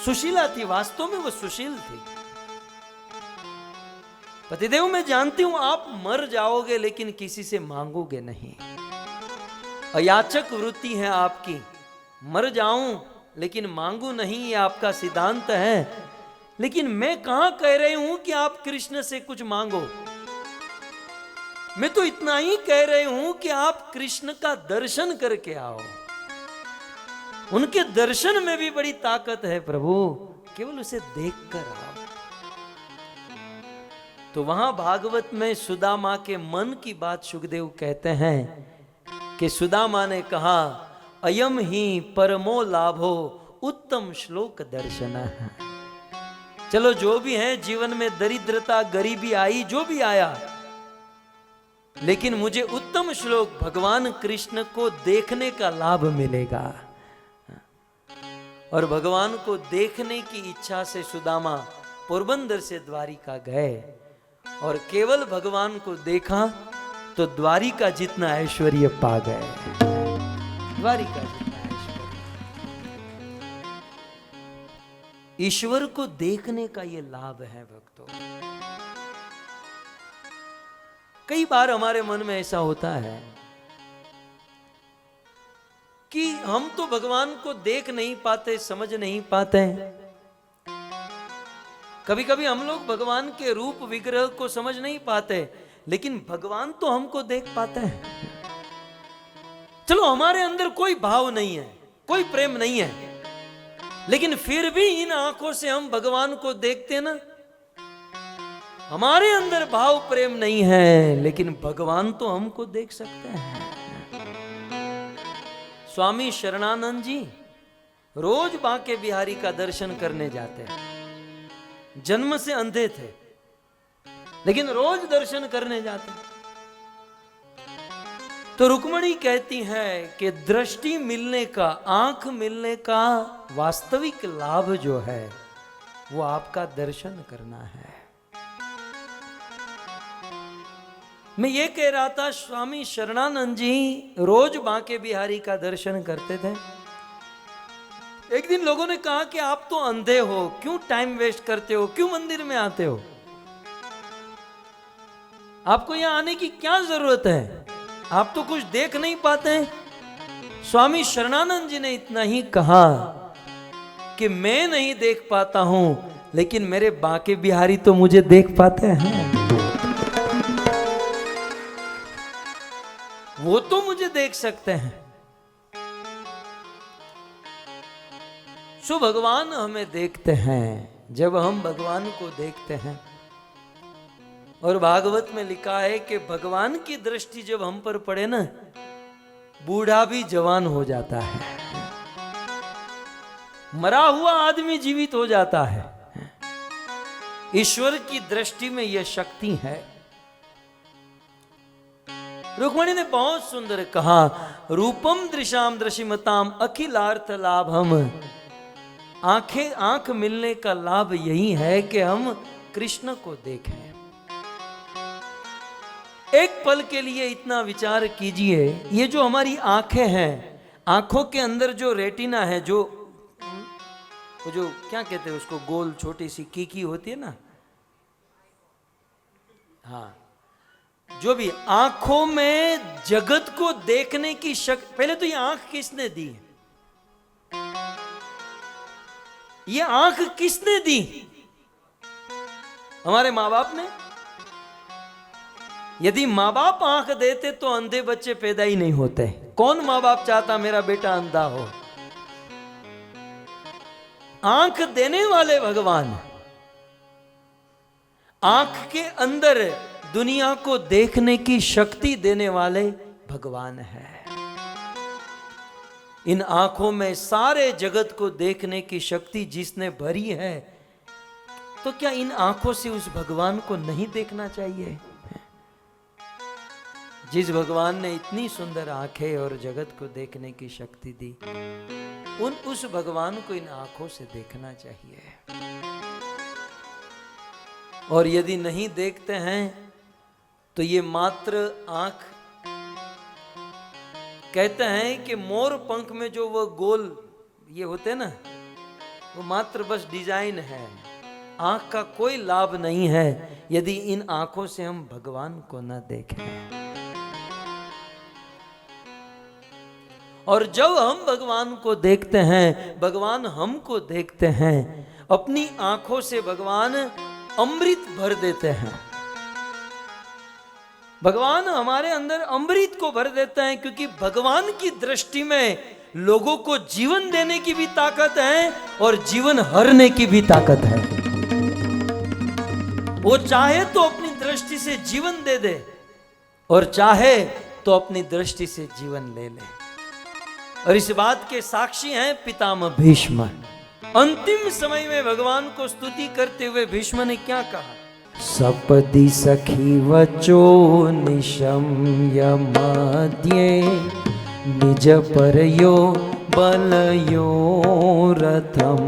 सुशीला थी, वास्तव में वो सुशील थी। पतिदेव मैं जानती हूं आप मर जाओगे लेकिन किसी से मांगोगे नहीं, अयाचक वृत्ति है आपकी, मर जाऊं लेकिन मांगू नहीं, ये आपका सिद्धांत है। लेकिन मैं कहां कह रही हूं कि आप कृष्ण से कुछ मांगो, मैं तो इतना ही कह रही हूं कि आप कृष्ण का दर्शन करके आओ। उनके दर्शन में भी बड़ी ताकत है प्रभु, केवल उसे देखकर आओ। तो वहां भागवत में सुदामा के मन की बात सुखदेव कहते हैं कि सुदामा ने कहा अयम ही परमो लाभो उत्तम श्लोक दर्शन। चलो जो भी है, जीवन में दरिद्रता गरीबी आई, जो भी आया, लेकिन मुझे उत्तम श्लोक भगवान कृष्ण को देखने का लाभ मिलेगा। और भगवान को देखने की इच्छा से सुदामा पोरबंदर से द्वारिका गए और केवल भगवान को देखा तो द्वारिका जितना ऐश्वर्य पा गए। द्वारिका जितना ऐश्वर्य, ईश्वर को देखने का ये लाभ है भक्तों। कई बार हमारे मन में ऐसा होता है कि हम तो भगवान को देख नहीं पाते, समझ नहीं पाते। कभी कभी हम लोग भगवान के रूप विग्रह को समझ नहीं पाते, लेकिन भगवान तो हमको देख पाते हैं। चलो हमारे अंदर कोई भाव नहीं है, कोई प्रेम नहीं है, लेकिन फिर भी इन आंखों से हम भगवान को देखते ना। हमारे अंदर भाव प्रेम नहीं है, लेकिन भगवान तो हमको देख सकते हैं। स्वामी शरणानंद जी रोज बांके बिहारी का दर्शन करने जाते हैं। जन्म से अंधे थे, लेकिन रोज दर्शन करने जाते हैं। तो रुक्मणी कहती है कि दृष्टि मिलने का, आंख मिलने का वास्तविक लाभ जो है वो आपका दर्शन करना है। मैं ये कह रहा था, स्वामी शरणानंद जी रोज बांके बिहारी का दर्शन करते थे। एक दिन लोगों ने कहा कि आप तो अंधे हो, क्यों टाइम वेस्ट करते हो, क्यों मंदिर में आते हो, आपको यहां आने की क्या जरूरत है, आप तो कुछ देख नहीं पाते हैं। स्वामी शरणानंद जी ने इतना ही कहा कि मैं नहीं देख पाता हूं, लेकिन मेरे बांके बिहारी तो मुझे देख पाते हैं, वो तो मुझे देख सकते हैं। सो भगवान हमें देखते हैं। जब हम भगवान को देखते हैं, और भागवत में लिखा है कि भगवान की दृष्टि जब हम पर पड़े ना, बूढ़ा भी जवान हो जाता है, मरा हुआ आदमी जीवित हो जाता है। ईश्वर की दृष्टि में यह शक्ति है। रुक्मणी ने बहुत सुंदर कहा, रूपम दृशाम दृशिमताम अखिलार्थ लाभम। आंख मिलने का लाभ यही है कि हम कृष्ण को देखें। एक पल के लिए इतना विचार कीजिए, ये जो हमारी आंखें हैं, आंखों के अंदर जो रेटिना है, जो क्या कहते हैं उसको, गोल छोटी सी कीकी होती है ना, हाँ, जो भी आंखों में जगत को देखने की शक्ति। पहले तो ये आंख किसने दी? ये आंख किसने दी? हमारे माँ बाप ने। यदि माँ बाप आंख देते तो अंधे बच्चे पैदा ही नहीं होते। कौन माँ बाप चाहता मेरा बेटा अंधा हो? आंख देने वाले भगवान, आंख के अंदर दुनिया को देखने की शक्ति देने वाले भगवान है। इन आंखों में सारे जगत को देखने की शक्ति जिसने भरी है, तो क्या इन आंखों से उस भगवान को नहीं देखना चाहिए? जिस भगवान ने इतनी सुंदर आंखें और जगत को देखने की शक्ति दी, उस भगवान को इन आंखों से देखना चाहिए। और यदि नहीं देखते हैं तो ये मात्र आंख, कहते हैं कि मोर पंख में जो वो गोल ये होते ना, वो मात्र बस डिजाइन है, आंख का कोई लाभ नहीं है यदि इन आंखों से हम भगवान को न देखें। और जब हम भगवान को देखते हैं, भगवान हमको देखते हैं, अपनी आंखों से भगवान अमृत भर देते हैं। भगवान हमारे अंदर अमृत को भर देते हैं, क्योंकि भगवान की दृष्टि में लोगों को जीवन देने की भी ताकत है और जीवन हरने की भी ताकत है। वो चाहे तो अपनी दृष्टि से जीवन दे दे और चाहे तो अपनी दृष्टि से जीवन ले ले। और इस बात के साक्षी हैं पितामह भीष्म। अंतिम समय में भगवान को स्तुति करते हुए भीष्म ने क्या कहा? सपदि सखी वचो निशम्यमध्ये निज परयो बलयो रथम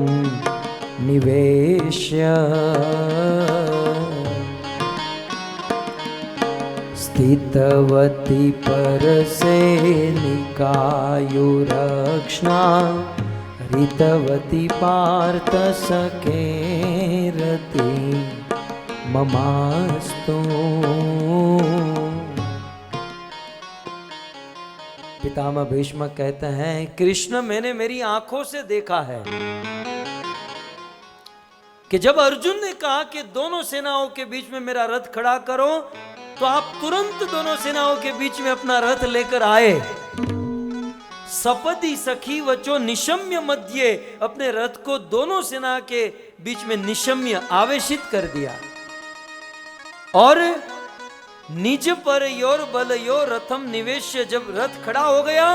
निवेश्य स्थितवती परसेनिकायुरक्ष्णा ऋतवती पार्थ सखेरति ममास्तु। पितामह भीष्म कहते हैं, कृष्ण मैंने मेरी आंखों से देखा है कि जब अर्जुन ने कहा कि दोनों सेनाओं के बीच में मेरा रथ खड़ा करो, तो आप तुरंत दोनों सेनाओं के बीच में अपना रथ लेकर आए। सपदी सखी वचो निशम्य मध्य, अपने रथ को दोनों सेना के बीच में निशम्य आवेशित कर दिया। और निज पर योर बल यो रथम निवेश्य, जब रथ खड़ा हो गया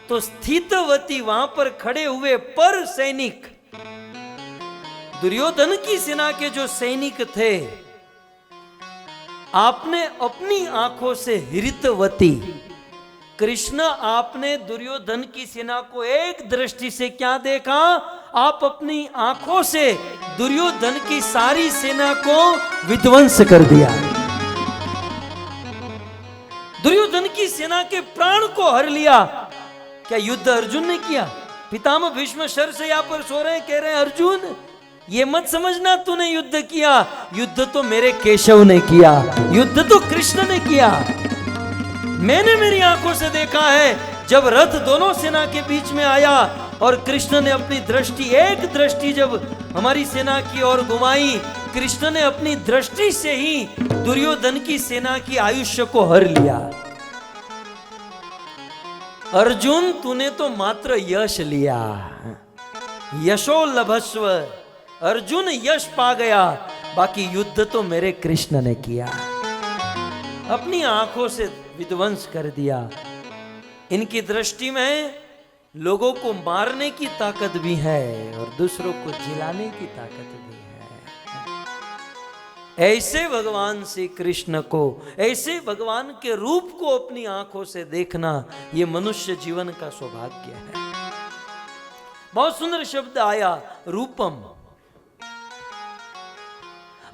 तो स्थितवती, वहां पर खड़े हुए पर सैनिक, दुर्योधन की सेना के जो सैनिक थे, आपने अपनी आंखों से हृतवती, कृष्ण आपने दुर्योधन की सेना को एक दृष्टि से क्या देखा? आप अपनी आंखों से दुर्योधन की सारी सेना को विध्वंस कर दिया। दुर्योधन की सेना के प्राण को हर लिया। क्या युद्ध अर्जुन ने किया? पितामह भीष्म शरशय्या पर सो रहे, कह रहे हैं अर्जुन ये मत समझना तूने युद्ध किया, युद्ध तो मेरे केशव ने किया, युद्ध तो कृष्ण ने किया। मैंने मेरी आंखों से देखा है, जब रथ दोनों सेना के बीच में आया और कृष्ण ने अपनी दृष्टि, एक दृष्टि जब हमारी सेना की ओर घुमाई, कृष्ण ने अपनी दृष्टि से ही दुर्योधन की सेना की आयुष्य को हर लिया। अर्जुन तूने तो मात्र यश लिया, यशो लभस्व, अर्जुन यश पा गया, बाकी युद्ध तो मेरे कृष्ण ने किया, अपनी आंखों से विध्वंस कर दिया। इनकी दृष्टि में लोगों को मारने की ताकत भी है और दूसरों को जिलाने की ताकत भी है। ऐसे भगवान श्री कृष्ण को, ऐसे भगवान के रूप को अपनी आंखों से देखना, यह मनुष्य जीवन का सौभाग्य है। बहुत सुंदर शब्द आया, रूपम।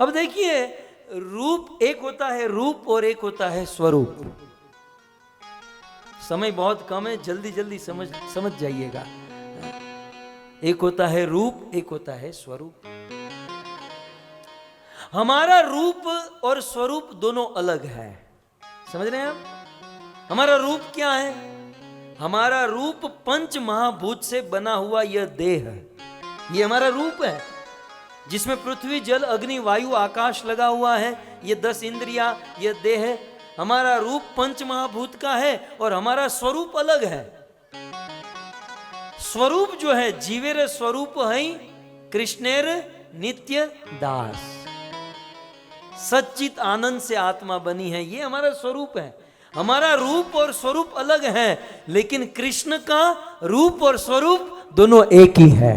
अब देखिए, रूप एक होता है रूप और एक होता है स्वरूप। समय बहुत कम है, जल्दी जल्दी समझ जाइएगा। एक होता है रूप, एक होता है स्वरूप। हमारा रूप और स्वरूप दोनों अलग है, समझ रहे हैं आप? हमारा रूप क्या है? हमारा रूप पंच महाभूत से बना हुआ यह देह है, ये हमारा रूप है, जिसमें पृथ्वी जल अग्नि वायु आकाश लगा हुआ है। ये 10 इंद्रियां, ये देह है। हमारा रूप पंच महाभूत का है और हमारा स्वरूप अलग है। स्वरूप जो है, जीवेर स्वरूप है कृष्णेर नित्य दास, सच्चित आनंद से आत्मा बनी है, ये हमारा स्वरूप है। हमारा रूप और स्वरूप अलग है, लेकिन कृष्ण का रूप और स्वरूप दोनों एक ही है।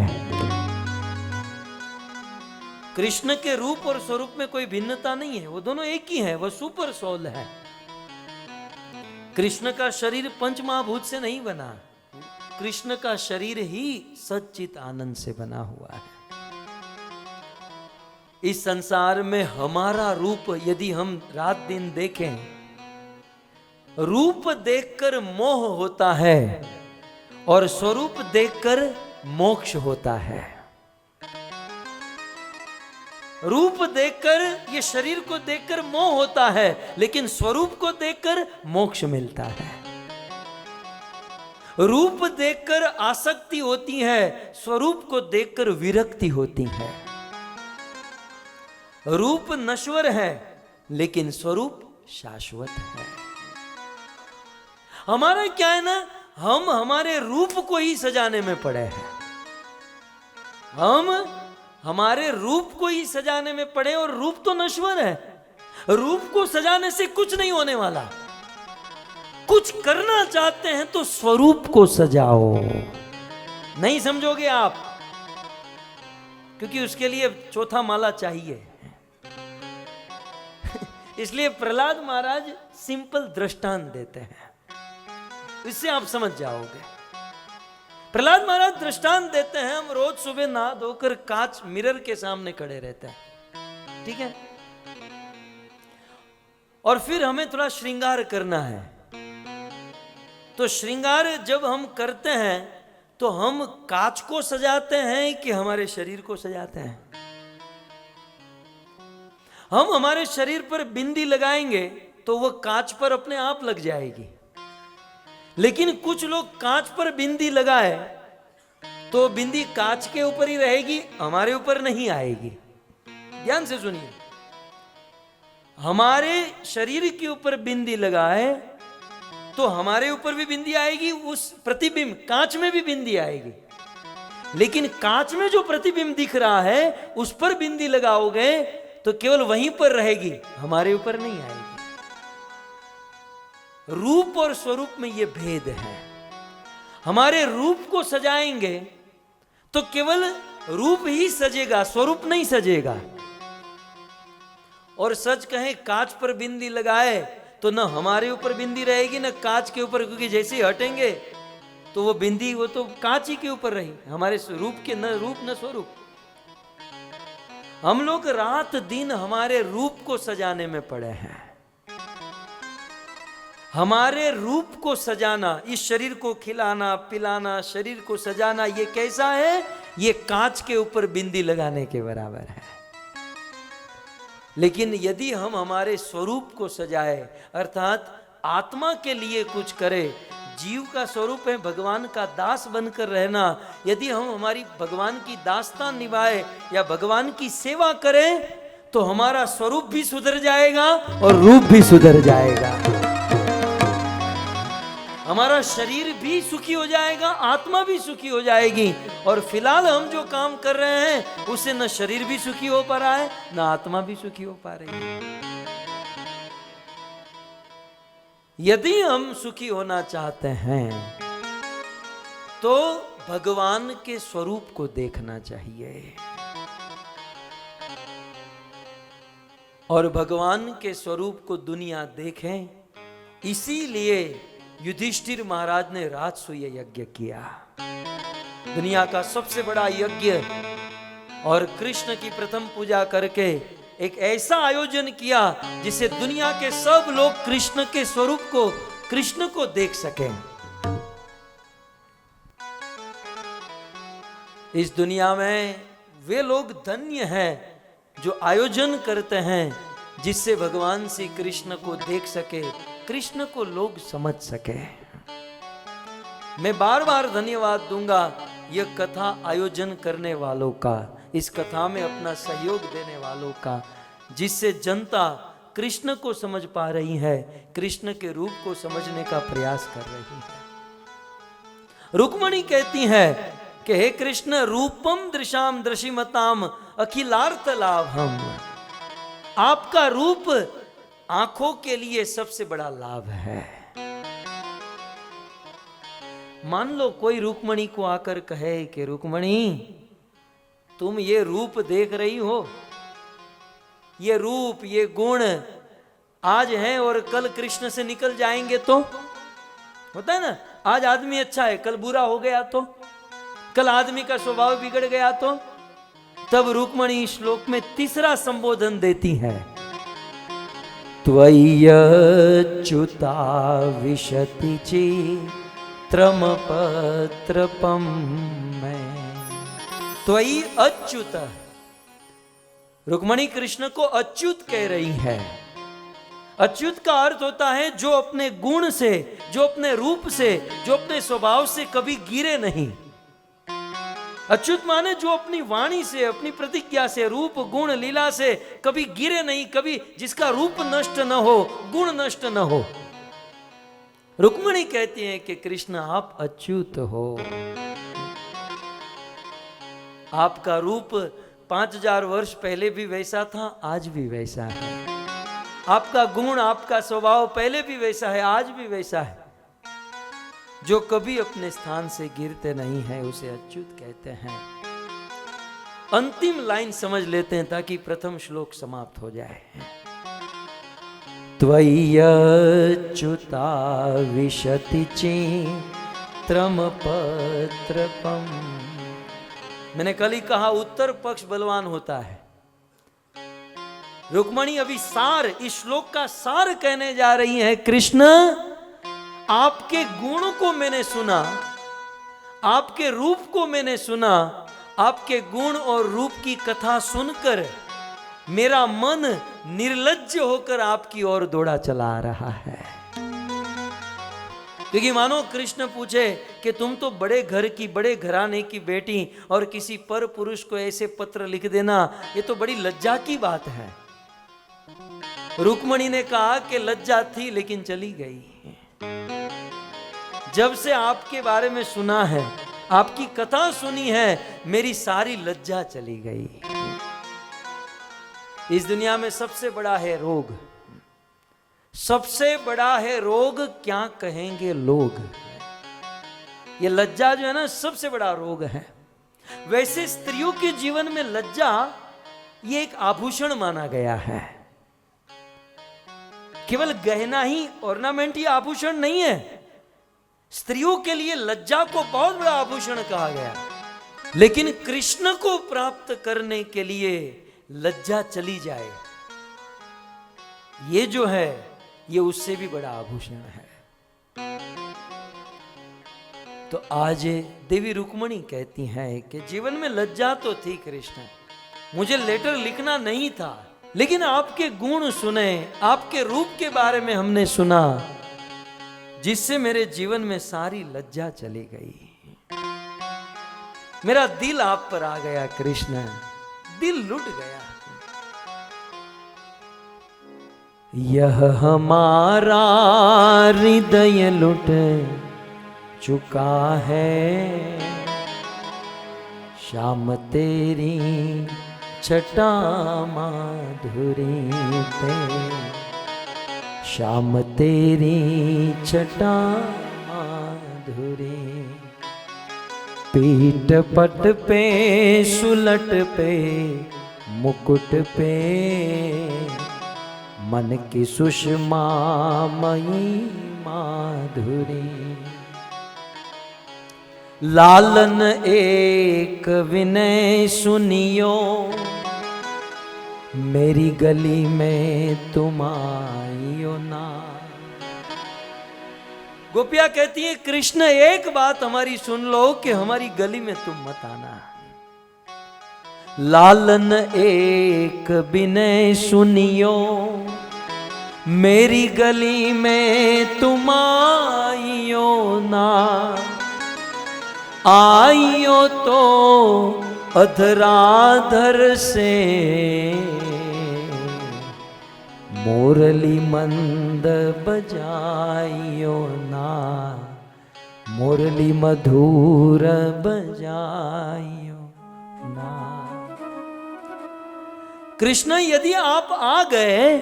कृष्ण के रूप और स्वरूप में कोई भिन्नता नहीं है, वो दोनों एक ही है, वो सुपर सोल है। कृष्ण का शरीर पंच महाभूत से नहीं बना, कृष्ण का शरीर ही सच्चित आनंद से बना हुआ है। इस संसार में हमारा रूप यदि हम रात दिन देखें, रूप देखकर मोह होता है और स्वरूप देखकर मोक्ष होता है। रूप देखकर, ये शरीर को देखकर मोह होता है, लेकिन स्वरूप को देखकर मोक्ष मिलता है। रूप देखकर आसक्ति होती है, स्वरूप को देखकर विरक्ति होती है। रूप नश्वर है, लेकिन स्वरूप शाश्वत है। हमारा क्या है ना, हम हमारे रूप को ही सजाने में पड़े हैं। हम हमारे रूप को ही सजाने में पड़े, और रूप तो नश्वर है। रूप को सजाने से कुछ नहीं होने वाला। कुछ करना चाहते हैं तो स्वरूप को सजाओ। नहीं समझोगे आप, क्योंकि उसके लिए चौथा माला चाहिए। इसलिए प्रहलाद महाराज सिंपल दृष्टांत देते हैं, इससे आप समझ जाओगे। प्रहलाद महाराज दृष्टांत देते हैं, हम रोज सुबह नहा धोकर कांच मिरर के सामने खड़े रहते हैं, ठीक है, और फिर हमें थोड़ा श्रृंगार करना है। तो श्रृंगार जब हम करते हैं तो हम कांच को सजाते हैं कि हमारे शरीर को सजाते हैं? हम हमारे शरीर पर बिंदी लगाएंगे तो वह कांच पर अपने आप लग जाएगी, लेकिन कुछ लोग कांच पर बिंदी लगाए तो बिंदी कांच के ऊपर ही रहेगी, हमारे ऊपर नहीं आएगी। ध्यान से सुनिए, हमारे शरीर के ऊपर बिंदी लगाए तो हमारे ऊपर भी बिंदी आएगी, उस प्रतिबिंब कांच में भी बिंदी आएगी। लेकिन कांच में जो प्रतिबिंब दिख रहा है उस पर बिंदी लगाओगे तो केवल वहीं पर रहेगी, हमारे ऊपर नहीं आएगी। रूप और स्वरूप में यह भेद है। हमारे रूप को सजाएंगे तो केवल रूप ही सजेगा, स्वरूप नहीं सजेगा। और सच कहें, कांच पर बिंदी लगाए तो न हमारे ऊपर बिंदी रहेगी न कांच के ऊपर, क्योंकि जैसे ही हटेंगे तो वो बिंदी वो तो कांच ही के ऊपर रही, हमारे रूप के न रूप न स्वरूप। हम लोग रात दिन हमारे रूप को सजाने में पड़े हैं। हमारे रूप को सजाना, इस शरीर को खिलाना पिलाना, शरीर को सजाना, ये कैसा है? ये कांच के ऊपर बिंदी लगाने के बराबर है। लेकिन यदि हम हमारे स्वरूप को सजाए, अर्थात आत्मा के लिए कुछ करें, जीव का स्वरूप है भगवान का दास बनकर रहना, यदि हम हमारी भगवान की दास्तां निभाए या भगवान की सेवा करें तो हमारा स्वरूप भी सुधर जाएगा और रूप भी सुधर जाएगा, हमारा शरीर भी सुखी हो जाएगा, आत्मा भी सुखी हो जाएगी। और फिलहाल हम जो काम कर रहे हैं उससे न शरीर भी सुखी हो पा रहा है न आत्मा भी सुखी हो पा रही है। यदि हम सुखी होना चाहते हैं तो भगवान के स्वरूप को देखना चाहिए, और भगवान के स्वरूप को दुनिया देखे। इसीलिए युधिष्ठिर महाराज ने राजसूय यज्ञ किया, दुनिया का सबसे बड़ा यज्ञ, और कृष्ण की प्रथम पूजा करके एक ऐसा आयोजन किया जिससे दुनिया के सब लोग कृष्ण के स्वरूप को, कृष्ण को देख सकें। इस दुनिया में वे लोग धन्य हैं जो आयोजन करते हैं जिससे भगवान श्री कृष्ण को देख सके, कृष्ण को लोग समझ सके। मैं बार बार धन्यवाद दूंगा यह कथा आयोजन करने वालों का, इस कथा में अपना सहयोग देने वालों का, जिससे जनता कृष्ण को समझ पा रही है, कृष्ण के रूप को समझने का प्रयास कर रही है। रुक्मणी कहती है कि हे कृष्ण, रूपम दृशाम दृशिमताम अखिलार्थ लाभम, आपका रूप आंखों के लिए सबसे बड़ा लाभ है। मान लो कोई रुक्मणी को आकर कहे कि रुक्मणी तुम ये रूप देख रही हो, ये रूप ये गुण आज हैं और कल कृष्ण से निकल जाएंगे तो होता है ना, आज आदमी अच्छा है कल बुरा हो गया तो, कल आदमी का स्वभाव बिगड़ गया तो, तब रुक्मणी इस श्लोक में तीसरा संबोधन देती है, त्वय्यच्युता विशति चित्रम पत्रपम में। त्वयि अच्युत, रुक्मणी कृष्ण को अच्युत कह रही है। अच्युत का अर्थ होता है जो अपने गुण से, जो अपने रूप से, जो अपने स्वभाव से कभी गिरे नहीं। अच्युत माने जो अपनी वाणी से, अपनी प्रतिज्ञा से, रूप गुण लीला से कभी गिरे नहीं, कभी जिसका रूप नष्ट न हो, गुण नष्ट न हो। रुक्मणी कहती हैं कि कृष्ण आप अच्युत हो, आपका रूप 5000 वर्ष पहले भी वैसा था, आज भी वैसा है। आपका गुण, आपका स्वभाव पहले भी वैसा है, आज भी वैसा है। जो कभी अपने स्थान से गिरते नहीं है उसे अच्युत कहते हैं। अंतिम लाइन समझ लेते हैं ताकि प्रथम श्लोक समाप्त हो जाए। त्वय्यच्युता विशति चित्रम पत्रपम। मैंने कल ही कहा उत्तर पक्ष बलवान होता है। रुक्मणी अभी सार, इस श्लोक का सार कहने जा रही है। कृष्ण आपके गुण को मैंने सुना, आपके रूप को मैंने सुना, आपके गुण और रूप की कथा सुनकर मेरा मन निर्लज्ज होकर आपकी ओर दौड़ा चला आ रहा है। क्योंकि मानो कृष्ण पूछे कि तुम तो बड़े घर की, बड़े घराने की बेटी और किसी पर पुरुष को ऐसे पत्र लिख देना, ये तो बड़ी लज्जा की बात है। रुक्मणी ने कहा कि लज्जा थी लेकिन चली गई। जब से आपके बारे में सुना है, आपकी कथा सुनी है, मेरी सारी लज्जा चली गई। इस दुनिया में सबसे बड़ा है रोग, सबसे बड़ा है रोग, क्या कहेंगे लोग। ये लज्जा जो है ना, सबसे बड़ा रोग है। वैसे स्त्रियों के जीवन में लज्जा ये एक आभूषण माना गया है। केवल गहना ही, ऑर्नामेंट ही आभूषण नहीं है। स्त्रियों के लिए लज्जा को बहुत बड़ा आभूषण कहा गया। लेकिन कृष्ण को प्राप्त करने के लिए लज्जा चली जाए, ये जो है ये उससे भी बड़ा आभूषण है। तो आज देवी रुक्मणी कहती हैं कि जीवन में लज्जा तो थी कृष्ण, मुझे लेटर लिखना नहीं था, लेकिन आपके गुण सुने, आपके रूप के बारे में हमने सुना, जिससे मेरे जीवन में सारी लज्जा चली गई। मेरा दिल आप पर आ गया कृष्ण, दिल लुट गया। यह हमारा हृदय लुट चुका है, श्याम तेरी छटा माधुरी पे, श्याम तेरी छटा माधुरी। पीठ पट पे सुलट पे मुकुट पे, मन की सुषमा मयी माधुरी। लालन एक विनय सुनियो, मेरी गली में तुम आइयो ना। गोपिया कहती है कृष्ण एक बात हमारी सुन लो कि हमारी गली में तुम मत आना। लालन एक विनय सुनियो, मेरी गली में तुम आइयो ना। आइयो तो अधराधर से, मुरली मंद बजाइयो ना, मुरली मधुर बजाइयो ना। कृष्ण यदि आप आ गए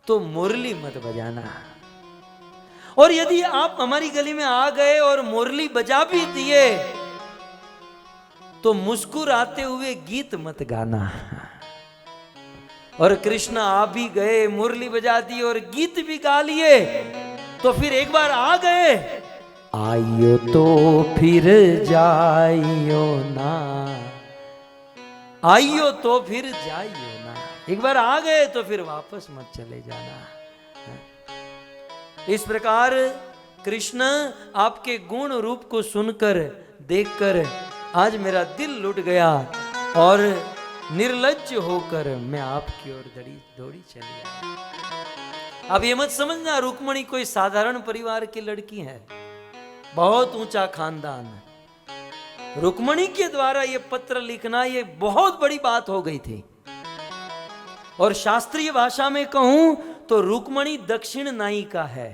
तो मुरली मत बजाना, और यदि आप हमारी गली में आ गए और मुरली बजा भी दिए तो मुस्कुराते हुए गीत मत गाना। और कृष्ण आ भी गए, मुरली बजा दी और गीत भी गा लिए, तो फिर एक बार आ गए, आइयो तो फिर जाइयो ना। आइयो तो फिर जाइयो ना। एक बार आ गए तो फिर वापस मत चले जाना। इस प्रकार कृष्ण आपके गुण रूप को सुनकर, देखकर आज मेरा दिल लुट गया और निर्लज्ज होकर मैं आपकी ओर दौड़ी चली आई। अब ये मत समझना रुक्मणी कोई साधारण परिवार की लड़की है, बहुत ऊंचा खानदान। रुक्मणी के द्वारा ये पत्र लिखना ये बहुत बड़ी बात हो गई थी। और शास्त्रीय भाषा में कहूं तो रुक्मणी दक्षिण नायिका है।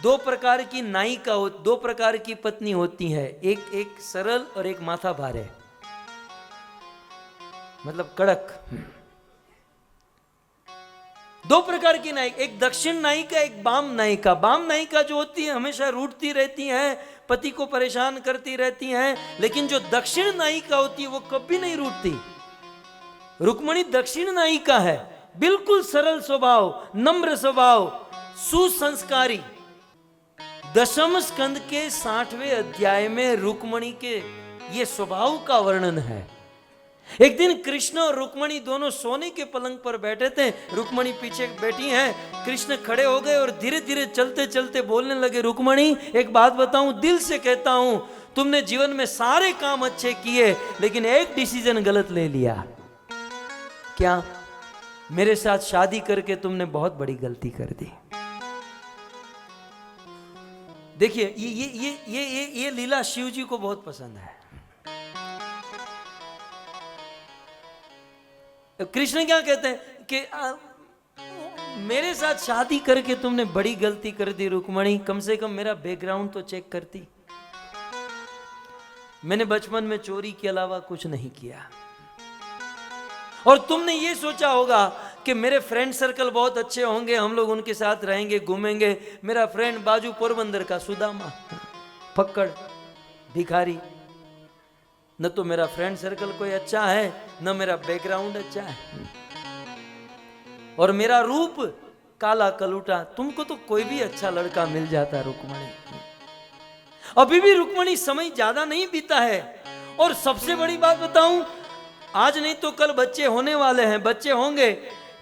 दो प्रकार की नायिका, दो प्रकार की पत्नी होती है, एक सरल और एक माथा भारे, मतलब कड़क। दो प्रकार की नायिका, एक दक्षिण नायिका, एक वाम नायिका। वाम नायिका जो होती है हमेशा रूठती रहती हैं, पति को परेशान करती रहती हैं, लेकिन जो दक्षिण नायिका होती है वो कभी नहीं रूठती। रुक्मणी दक्षिण नायिका है, बिल्कुल सरल स्वभाव, नम्र स्वभाव, सुसंस्कारी। दशम स्कंद के 60वें अध्याय में रुक्मणी के ये स्वभाव का वर्णन है। एक दिन कृष्ण और रुक्मणी दोनों सोने के पलंग पर बैठे थे। रुक्मणी पीछे बैठी हैं, कृष्ण खड़े हो गए और धीरे धीरे चलते चलते बोलने लगे, रुक्मणी एक बात बताऊं, दिल से कहता हूं, तुमने जीवन में सारे काम अच्छे किए, लेकिन एक डिसीजन गलत ले लिया। क्या? मेरे साथ शादी करके तुमने बहुत बड़ी गलती कर दी। देखिए ये लीला शिव जी को बहुत पसंद है। कृष्ण क्या कहते हैं कि मेरे साथ शादी करके तुमने बड़ी गलती कर दी रुक्मणी, कम से कम मेरा बैकग्राउंड तो चेक करती। मैंने बचपन में चोरी के अलावा कुछ नहीं किया, और तुमने ये सोचा होगा कि मेरे फ्रेंड सर्कल बहुत अच्छे होंगे, हम लोग उनके साथ रहेंगे, घूमेंगे। मेरा फ्रेंड बाजू पोरबंदर का सुदामा, फक्कड़, भिखारी, न तो मेरा फ्रेंड सर्कल कोई अच्छा है, न मेरा बैकग्राउंड अच्छा है, और मेरा रूप काला कलूटा। तुमको तो कोई भी अच्छा लड़का मिल जाता रुक्मणी। अभी भी रुक्मणी समय ज्यादा नहीं बीता है, और सबसे बड़ी बात बताऊं, आज नहीं तो कल बच्चे होने वाले हैं, बच्चे होंगे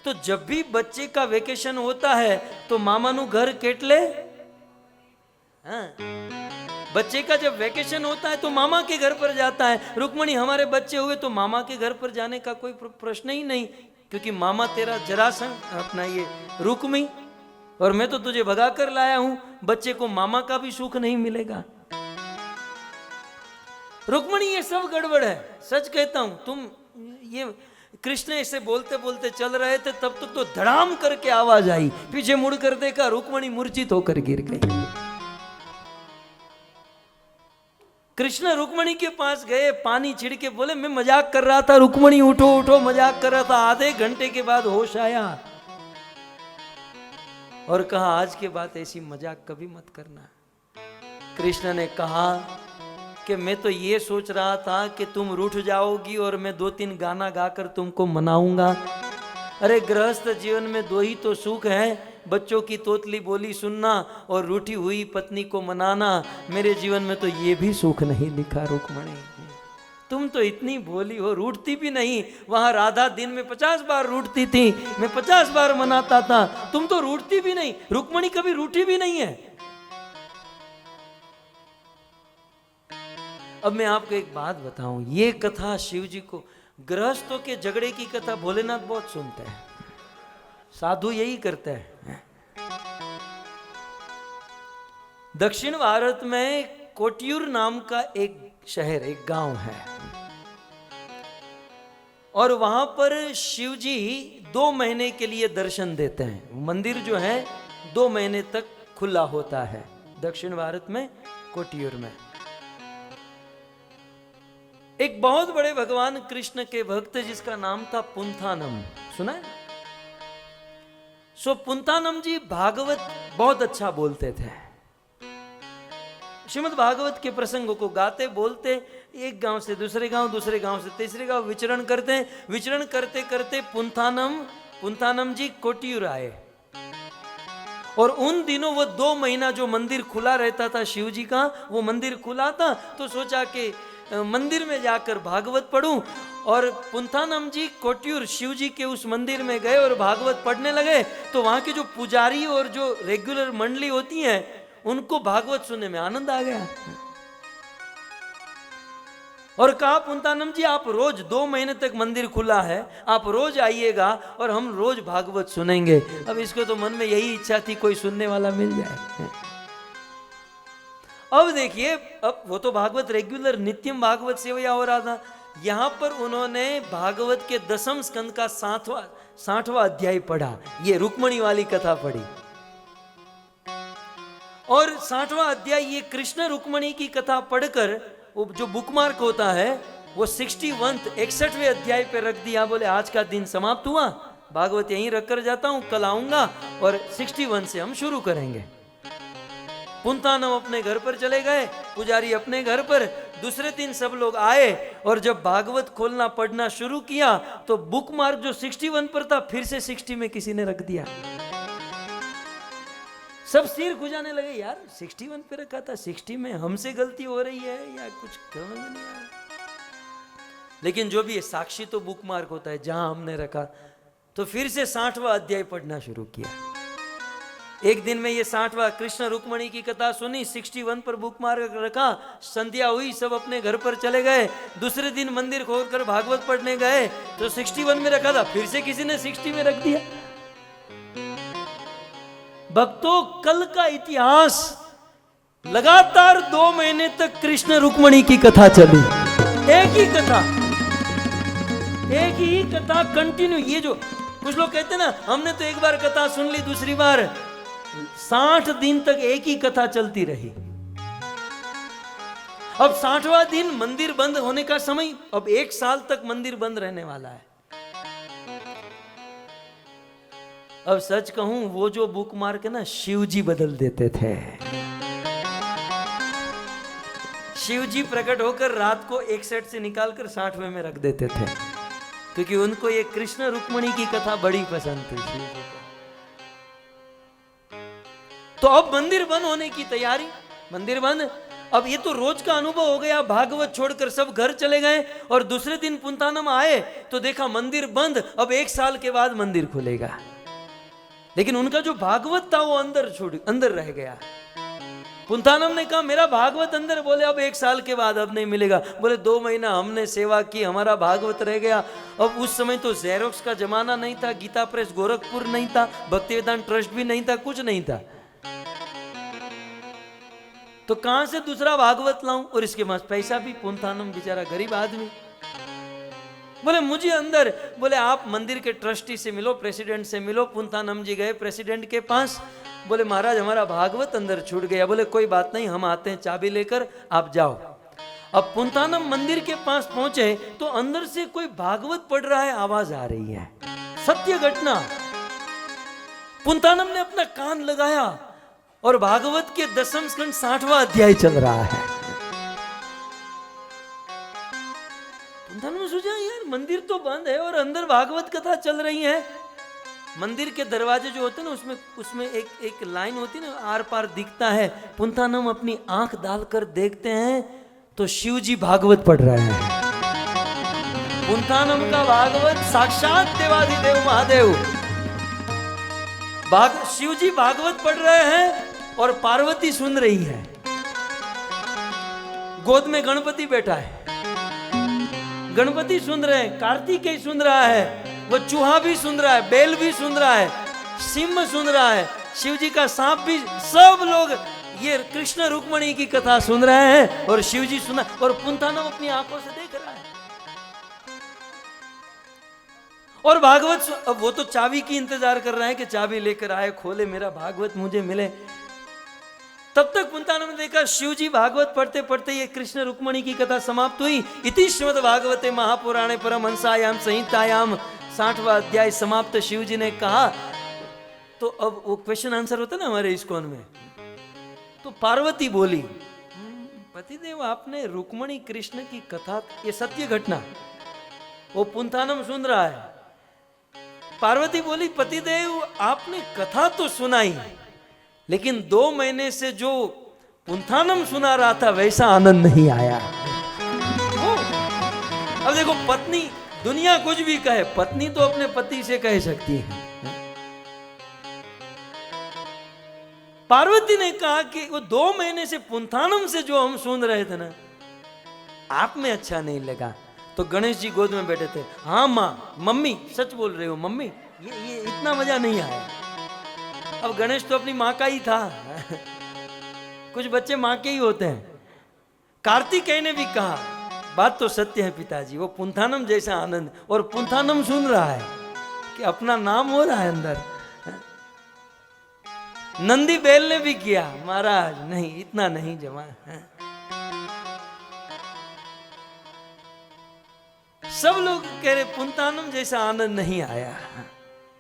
तो जब भी बच्चे का वेकेशन होता है तो मामा नु घर केटले। हाँ, बच्चे का जब वेकेशन होता है तो मामा के घर पर जाता है। रुक्मणी हमारे बच्चे हुए तो मामा के घर पर जाने का कोई प्रश्न ही नहीं, क्योंकि मामा तेरा जरासंध, अपना ये रुक्मी, और मैं तो तुझे भगा कर लाया हूं। बच्चे को मामा का भी सुख नहीं मिलेगा। रुक्मणी ये सब गड़बड़ है, सच कहता हूं। तुम ये कृष्ण ऐसे बोलते बोलते चल रहे थे, तब तक तो धड़ाम करके आवाज आई, पीछे मुड़ कर देखा, रुक्मणी मूर्छित होकर गिर गई। कृष्ण रुक्मणी के पास गए, पानी छिड़के, बोले मैं मजाक कर रहा था, रुक्मणी उठो उठो, मजाक कर रहा था। आधे घंटे के बाद होश आया और कहा आज के बाद ऐसी मजाक कभी मत करना। कृष्ण ने कहा कि मैं तो ये सोच रहा था कि तुम रूठ जाओगी और मैं 2-3 गाना गाकर तुमको मनाऊंगा। अरे गृहस्थ जीवन में 2 ही तो सुख है, बच्चों की तोतली बोली सुनना और रूठी हुई पत्नी को मनाना। मेरे जीवन में तो ये भी सुख नहीं लिखा रुक्मणी। तुम तो इतनी भोली हो, रूठती भी नहीं। वहां राधा दिन में 50 बार रूठती थी, मैं 50 बार मनाता था, तुम तो रूठती भी नहीं। रुक्मणी कभी रूठी भी नहीं है। अब मैं आपको एक बात बताऊं, ये कथा शिव जी को, गृहस्थों के झगड़े की कथा भोलेनाथ बहुत सुनते हैं, साधु यही करते हैं। दक्षिण भारत में कोटियूर नाम का एक शहर, एक गांव है, और वहां पर शिव जी 2 महीने के लिए दर्शन देते हैं। मंदिर जो है 2 महीने तक खुला होता है दक्षिण भारत में, कोटियूर में। एक बहुत बड़े भगवान कृष्ण के भक्त जिसका नाम था पुंथानम, सुना है? पुंथानम जी भागवत बहुत अच्छा बोलते थे। श्रीमद् भागवत के प्रसंगों को गाते बोलते, एक गांव से दूसरे गांव, दूसरे गांव से तीसरे गांव विचरण करते हैं। विचरण करते करते पुंथानम जी कोटियूर आए, और उन दिनों वो 2 महीना जो मंदिर खुला रहता था शिव जी का, वो मंदिर खुला था, तो सोचा कि मंदिर में जाकर भागवत पढ़ूं। और पुंथानम जी कोटियूर शिव जी के उस मंदिर में गए और भागवत पढ़ने लगे। तो वहां के जो पुजारी और जो रेगुलर मंडली होती है, उनको भागवत सुनने में आनंद आ गया, और कहा पुंथानम जी आप रोज 2 महीने तक मंदिर खुला है, आप रोज आइएगा और हम रोज भागवत सुनेंगे। अब इसको तो मन में यही इच्छा थी कोई सुनने वाला मिल जाए। अब देखिए, अब वो तो भागवत रेगुलर नित्यम भागवत सेवया हो रहा था। यहां पर उन्होंने भागवत के 10वें स्कंद का 60वां अध्याय पढ़ा, ये रुक्मणी वाली कथा पढ़ी। और 60वां अध्याय ये कृष्ण रुक्मणी की कथा पढ़कर वो जो बुकमार्क होता है वो 61वें अध्याय पे रख दिया। बोले आज का दिन समाप्त हुआ, भागवत यहीं रख कर जाता हूं, कल आऊंगा और 61 से हम शुरू करेंगे। पुंथानम अपने घर पर चले गए, पुजारी अपने घर पर। दूसरे दिन सब लोग आए, और जब भागवत खोलना पढ़ना शुरू किया तो बुक मार्क जो 61 पर था फिर से 60 में किसी ने रख दिया। सब सिर खुजाने लगे, यार 61 पे रखा था, 60 में हमसे गलती हो रही है या कुछ समझ नहीं आ रहा। लेकिन जो भी है, साक्षी तो बुक मार्क होता है, जहां हमने रखा। तो फिर से 60वां अध्याय पढ़ना शुरू किया। एक दिन में ये 60वां कृष्ण रुक्मणी की कथा सुनी, 61 पर बुक मार्क रखा। संध्या हुई, सब अपने घर पर चले गए। दूसरे दिन मंदिर खोलकर भागवत पढ़ने गए तो 61 में रखा था, फिर से किसी ने 60 में रख दिया। भक्तों, कल का इतिहास लगातार 2 महीने तक कृष्ण रुक्मणी की कथा चली। एक ही कथा कंटिन्यू। ये जो कुछ लोग कहते हैं ना, हमने तो एक बार कथा सुन ली, दूसरी बार 60 दिन तक एक ही कथा चलती रही। अब 60वां दिन मंदिर बंद होने का समय, अब 1 साल तक मंदिर बंद रहने वाला है। अब सच कहूं, वो जो बुक मार के ना शिव जी बदल देते थे। शिव जी प्रकट होकर रात को एक सेट से निकालकर 60वें में रख देते थे, क्योंकि उनको ये कृष्ण रुक्मणी की कथा बड़ी पसंद थी शिव जी को। तो अब मंदिर बंद होने की तैयारी, मंदिर बंद। अब ये तो रोज का अनुभव हो गया, भागवत छोड़कर सब घर चले गए, और दूसरे दिन पुंतानम आए तो देखा मंदिर बंद। अब 1 साल के बाद मंदिर खुलेगा, लेकिन उनका जो भागवत था वो अंदर रह गया। पुंतानम ने कहा मेरा भागवत अंदर। बोले अब 1 साल के बाद अब नहीं मिलेगा। बोले 2 महीना हमने सेवा की, हमारा भागवत रह गया। अब उस समय तो जेरोक्स का जमाना नहीं था, गीता प्रेस गोरखपुर नहीं था, भक्तिवेदांत ट्रस्ट भी नहीं था, कुछ नहीं था, तो कहां से दूसरा भागवत लाऊं, और इसके पास पैसा भी। पुंतानम बेचारा गरीब आदमी। बोले मुझे अंदर। बोले आप मंदिर के ट्रस्टी से मिलो, प्रेसिडेंट से मिलो। पुंतानम जी गए प्रेसिडेंट के पास। बोले महाराज हमारा भागवत अंदर छूट गया। बोले कोई बात नहीं, हम आते हैं चाबी लेकर, आप जाओ। अब पुंतानम मंदिर के पास पहुंचे तो अंदर से कोई भागवत पढ़ रहा है, आवाज आ रही है। सत्य घटना। पुंतानम ने अपना कान लगाया और भागवत के 10वें स्कंद 60वां अध्याय चल रहा है। पुंतानम ने सोचा यार मंदिर तो बंद है और अंदर भागवत कथा चल रही है। मंदिर के दरवाजे जो होते हैं ना, उसमें एक लाइन होती है ना, आर पार दिखता है। पुंतानम अपनी आंख डालकर देखते हैं तो शिव जी भागवत पढ़ रहे हैं। पुंतानम का भागवत साक्षात देवाधिदेव महादेव शिव जी भागवत पढ़ रहे हैं और पार्वती सुन रही है। गोद में गणपति बैठा है, गणपति सुन रहे हैं, कार्तिकेय सुन रहा है, वो चूहा भी सुन रहा है, बेल भी सुन रहा है, सिंह सुन रहा है, शिव जी का सांप भी। सब लोग ये कृष्ण रुक्मणी की कथा सुन रहे हैं और शिव जी सुना, और पुंतानम अपनी आंखों से देख रहा है। और भागवत, अब वो तो चाबी की इंतजार कर रहा है कि चाबी लेकर आए, खोले, मेरा भागवत मुझे मिले। तब तक पुंतानम ने देखा शिव जी भागवत पढ़ते पढ़ते ये कृष्ण रुक्मणी की कथा समाप्त हुई। इति श्रीमद् भागवते महापुराणे परमहंसायाम संहितायाम 60वां अध्याय समाप्त। शिव जी ने कहा, तो अब वो क्वेश्चन आंसर होता ना हमारे इस्कॉन में, तो पार्वती बोली पतिदेव आपने रुक्मणी कृष्ण की कथा, ये सत्य घटना, वो पुंतानम सुन रहा है। पार्वती बोली पतिदेव आपने कथा तो सुनाई, लेकिन 2 महीने से जो पुंतानम सुना रहा था वैसा आनंद नहीं आया। अब देखो, पत्नी, दुनिया कुछ भी कहे, पत्नी तो अपने पति से कह सकती है। पार्वती ने कहा कि वो 2 महीने से पुंतानम से जो हम सुन रहे थे ना, आप में अच्छा नहीं लगा। तो गणेश जी गोद में बैठे थे। हाँ माँ, मम्मी सच बोल रहे हो मम्मी, ये इतना मजा नहीं आया। अब गणेश तो अपनी माँ का ही था। कुछ बच्चे माँ के ही होते हैं। कार्तिकेय ने भी कहा बात तो सत्य है पिताजी, वो पुंतानम जैसा आनंद, और पुंतानम सुन रहा है कि अपना नाम हो रहा है अंदर। नंदी बैल ने भी किया, महाराज नहीं, इतना नहीं जमा। सब लोग कह रहे पुंतानम जैसा आनंद नहीं आया।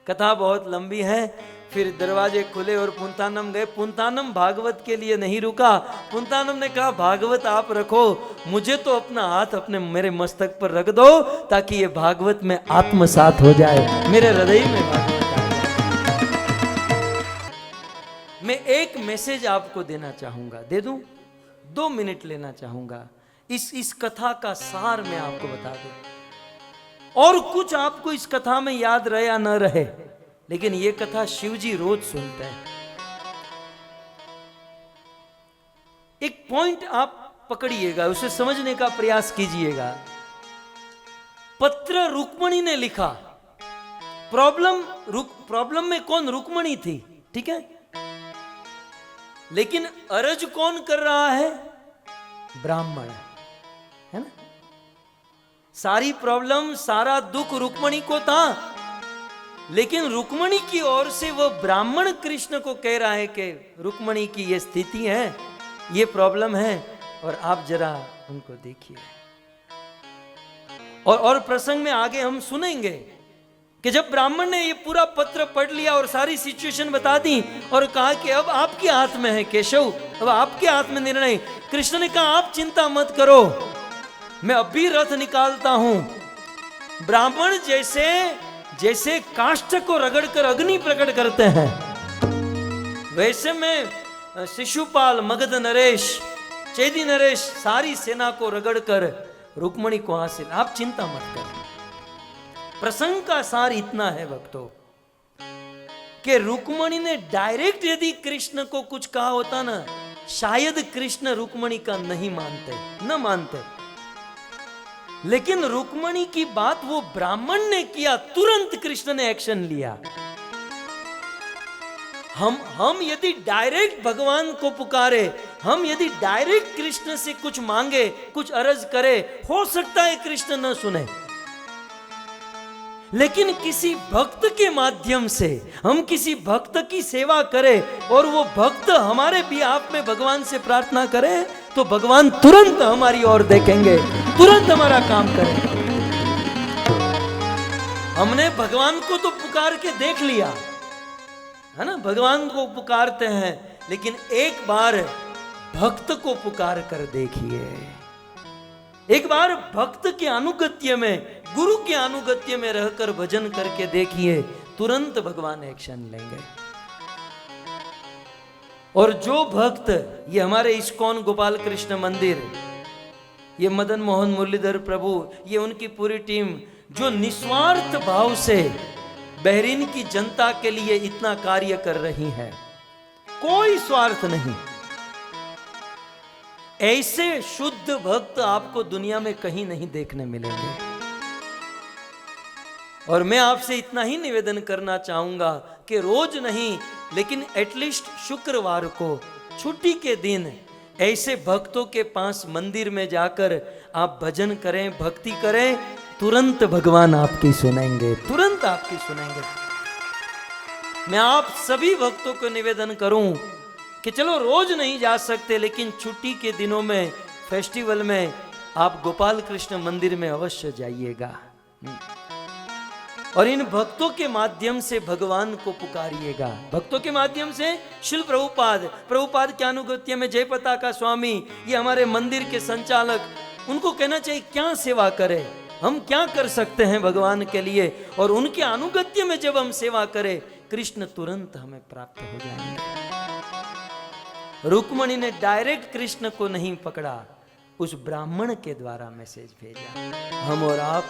कथा बहुत लंबी है। फिर दरवाजे खुले और पुंतानम गए। पुंतानम भागवत के लिए नहीं रुका। पुंतानम ने कहा भागवत आप रखो, मुझे तो अपना हाथ अपने मेरे मस्तक पर रख दो ताकि ये भागवत में आत्मसात हो जाए, मेरे हृदय में भागवत आ जाए। मैं एक मैसेज आपको देना चाहूंगा, दे दूं? 2 मिनट लेना चाहूंगा। इस कथा का सार मैं आपको बता दूं। और कुछ आपको इस कथा में याद रहे या न रहे, लेकिन ये कथा शिव जी रोज सुनते हैं। एक पॉइंट आप पकड़िएगा, उसे समझने का प्रयास कीजिएगा। पत्र रुक्मणी ने लिखा। प्रॉब्लम में कौन? रुक्मणी थी, ठीक है। लेकिन अरज कौन कर रहा है? ब्राह्मण, है ना। सारी प्रॉब्लम, सारा दुख रुक्मणी को था, लेकिन रुक्मणी की ओर से वो ब्राह्मण कृष्ण को कह रहा है कि रुक्मणी की ये स्थिति है, ये प्रॉब्लम है, और आप जरा उनको देखिए। और प्रसंग में आगे हम सुनेंगे कि जब ब्राह्मण ने ये पूरा पत्र पढ़ लिया और सारी सिचुएशन बता दी और कहा कि अब आपके हाथ में है केशव, अब आपके हाथ में निर्णय। कृष्ण ने कहा आप चिंता मत करो, मैं अभी रथ निकालता हूं। ब्राह्मण जैसे जैसे काष्ठ को रगड़कर अग्नि प्रकट करते हैं, वैसे मैं शिशुपाल, मगध नरेश, चेदी नरेश, सारी सेना को रगड़कर रुक्मणी को हासिल। आप चिंता मत करें। प्रसंग का सार इतना है भक्तों कि रुक्मणी ने डायरेक्ट यदि कृष्ण को कुछ कहा होता ना, शायद कृष्ण रुक्मणी का नहीं मानते, न मानते। लेकिन रुक्मणी की बात वो ब्राह्मण ने किया, तुरंत कृष्ण ने एक्शन लिया। हम यदि डायरेक्ट भगवान को पुकारे, हम यदि डायरेक्ट कृष्ण से कुछ मांगे, कुछ अर्ज करे, हो सकता है कृष्ण न सुने। लेकिन किसी भक्त के माध्यम से हम किसी भक्त की सेवा करें और वो भक्त हमारे बिहाफ में भगवान से प्रार्थना करे, तो भगवान तुरंत हमारी ओर देखेंगे, तुरंत हमारा काम करेंगे। हमने भगवान को तो पुकार के देख लिया है ना, भगवान को पुकारते हैं, लेकिन एक बार भक्त को पुकार कर देखिए, एक बार भक्त के अनुगत्य में, गुरु के अनुगत्य में रहकर भजन करके देखिए, तुरंत भगवान एक्शन लेंगे। और जो भक्त, ये हमारे इस्कॉन गोपाल कृष्ण मंदिर, ये मदन मोहन मुरलीधर प्रभु, ये उनकी पूरी टीम जो निस्वार्थ भाव से बहरीन की जनता के लिए इतना कार्य कर रही है, कोई स्वार्थ नहीं, ऐसे शुद्ध भक्त आपको दुनिया में कहीं नहीं देखने मिलेंगे। और मैं आपसे इतना ही निवेदन करना चाहूंगा कि रोज नहीं, लेकिन एटलीस्ट शुक्रवार को, छुट्टी के दिन, ऐसे भक्तों के पास मंदिर में जाकर आप भजन करें, भक्ति करें, तुरंत भगवान आपकी सुनेंगे, तुरंत आपकी सुनेंगे। मैं आप सभी भक्तों को निवेदन करूं कि चलो रोज नहीं जा सकते, लेकिन छुट्टी के दिनों में, फेस्टिवल में आप गोपाल कृष्ण मंदिर में अवश्य जाइएगा और इन भक्तों के माध्यम से भगवान को पुकारिएगा। भक्तों के माध्यम से शिल प्रभुपाद के अनुगत्य में जय पताका स्वामी, ये हमारे मंदिर के संचालक, उनको कहना चाहिए क्या सेवा करें, हम क्या कर सकते हैं भगवान के लिए, और उनके अनुगत्य में जब हम सेवा करें, कृष्ण तुरंत हमें प्राप्त हो जाएंगे। रुक्मणी ने डायरेक्ट कृष्ण को नहीं पकड़ा, उस ब्राह्मण के द्वारा मैसेज भेजा। हम और आप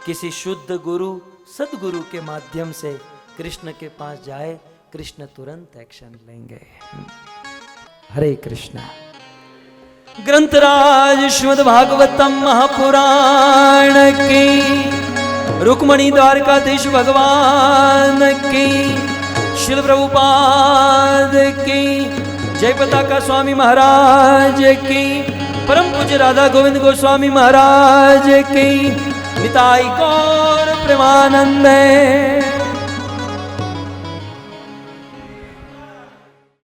किसी शुद्ध गुरु, सदगुरु के माध्यम से कृष्ण के पास जाए, कृष्ण तुरंत एक्शन लेंगे। हरे कृष्णा। ग्रंथराज श्रीमद् भागवतम महापुराण की, रुक्मणी द्वारकाधीश भगवान की, शिल प्रभुपाद की, जय पताका स्वामी महाराज की, परम पूज्य राधा गोविंद गोस्वामी महाराज की, निताई गौर प्रेमानंदे।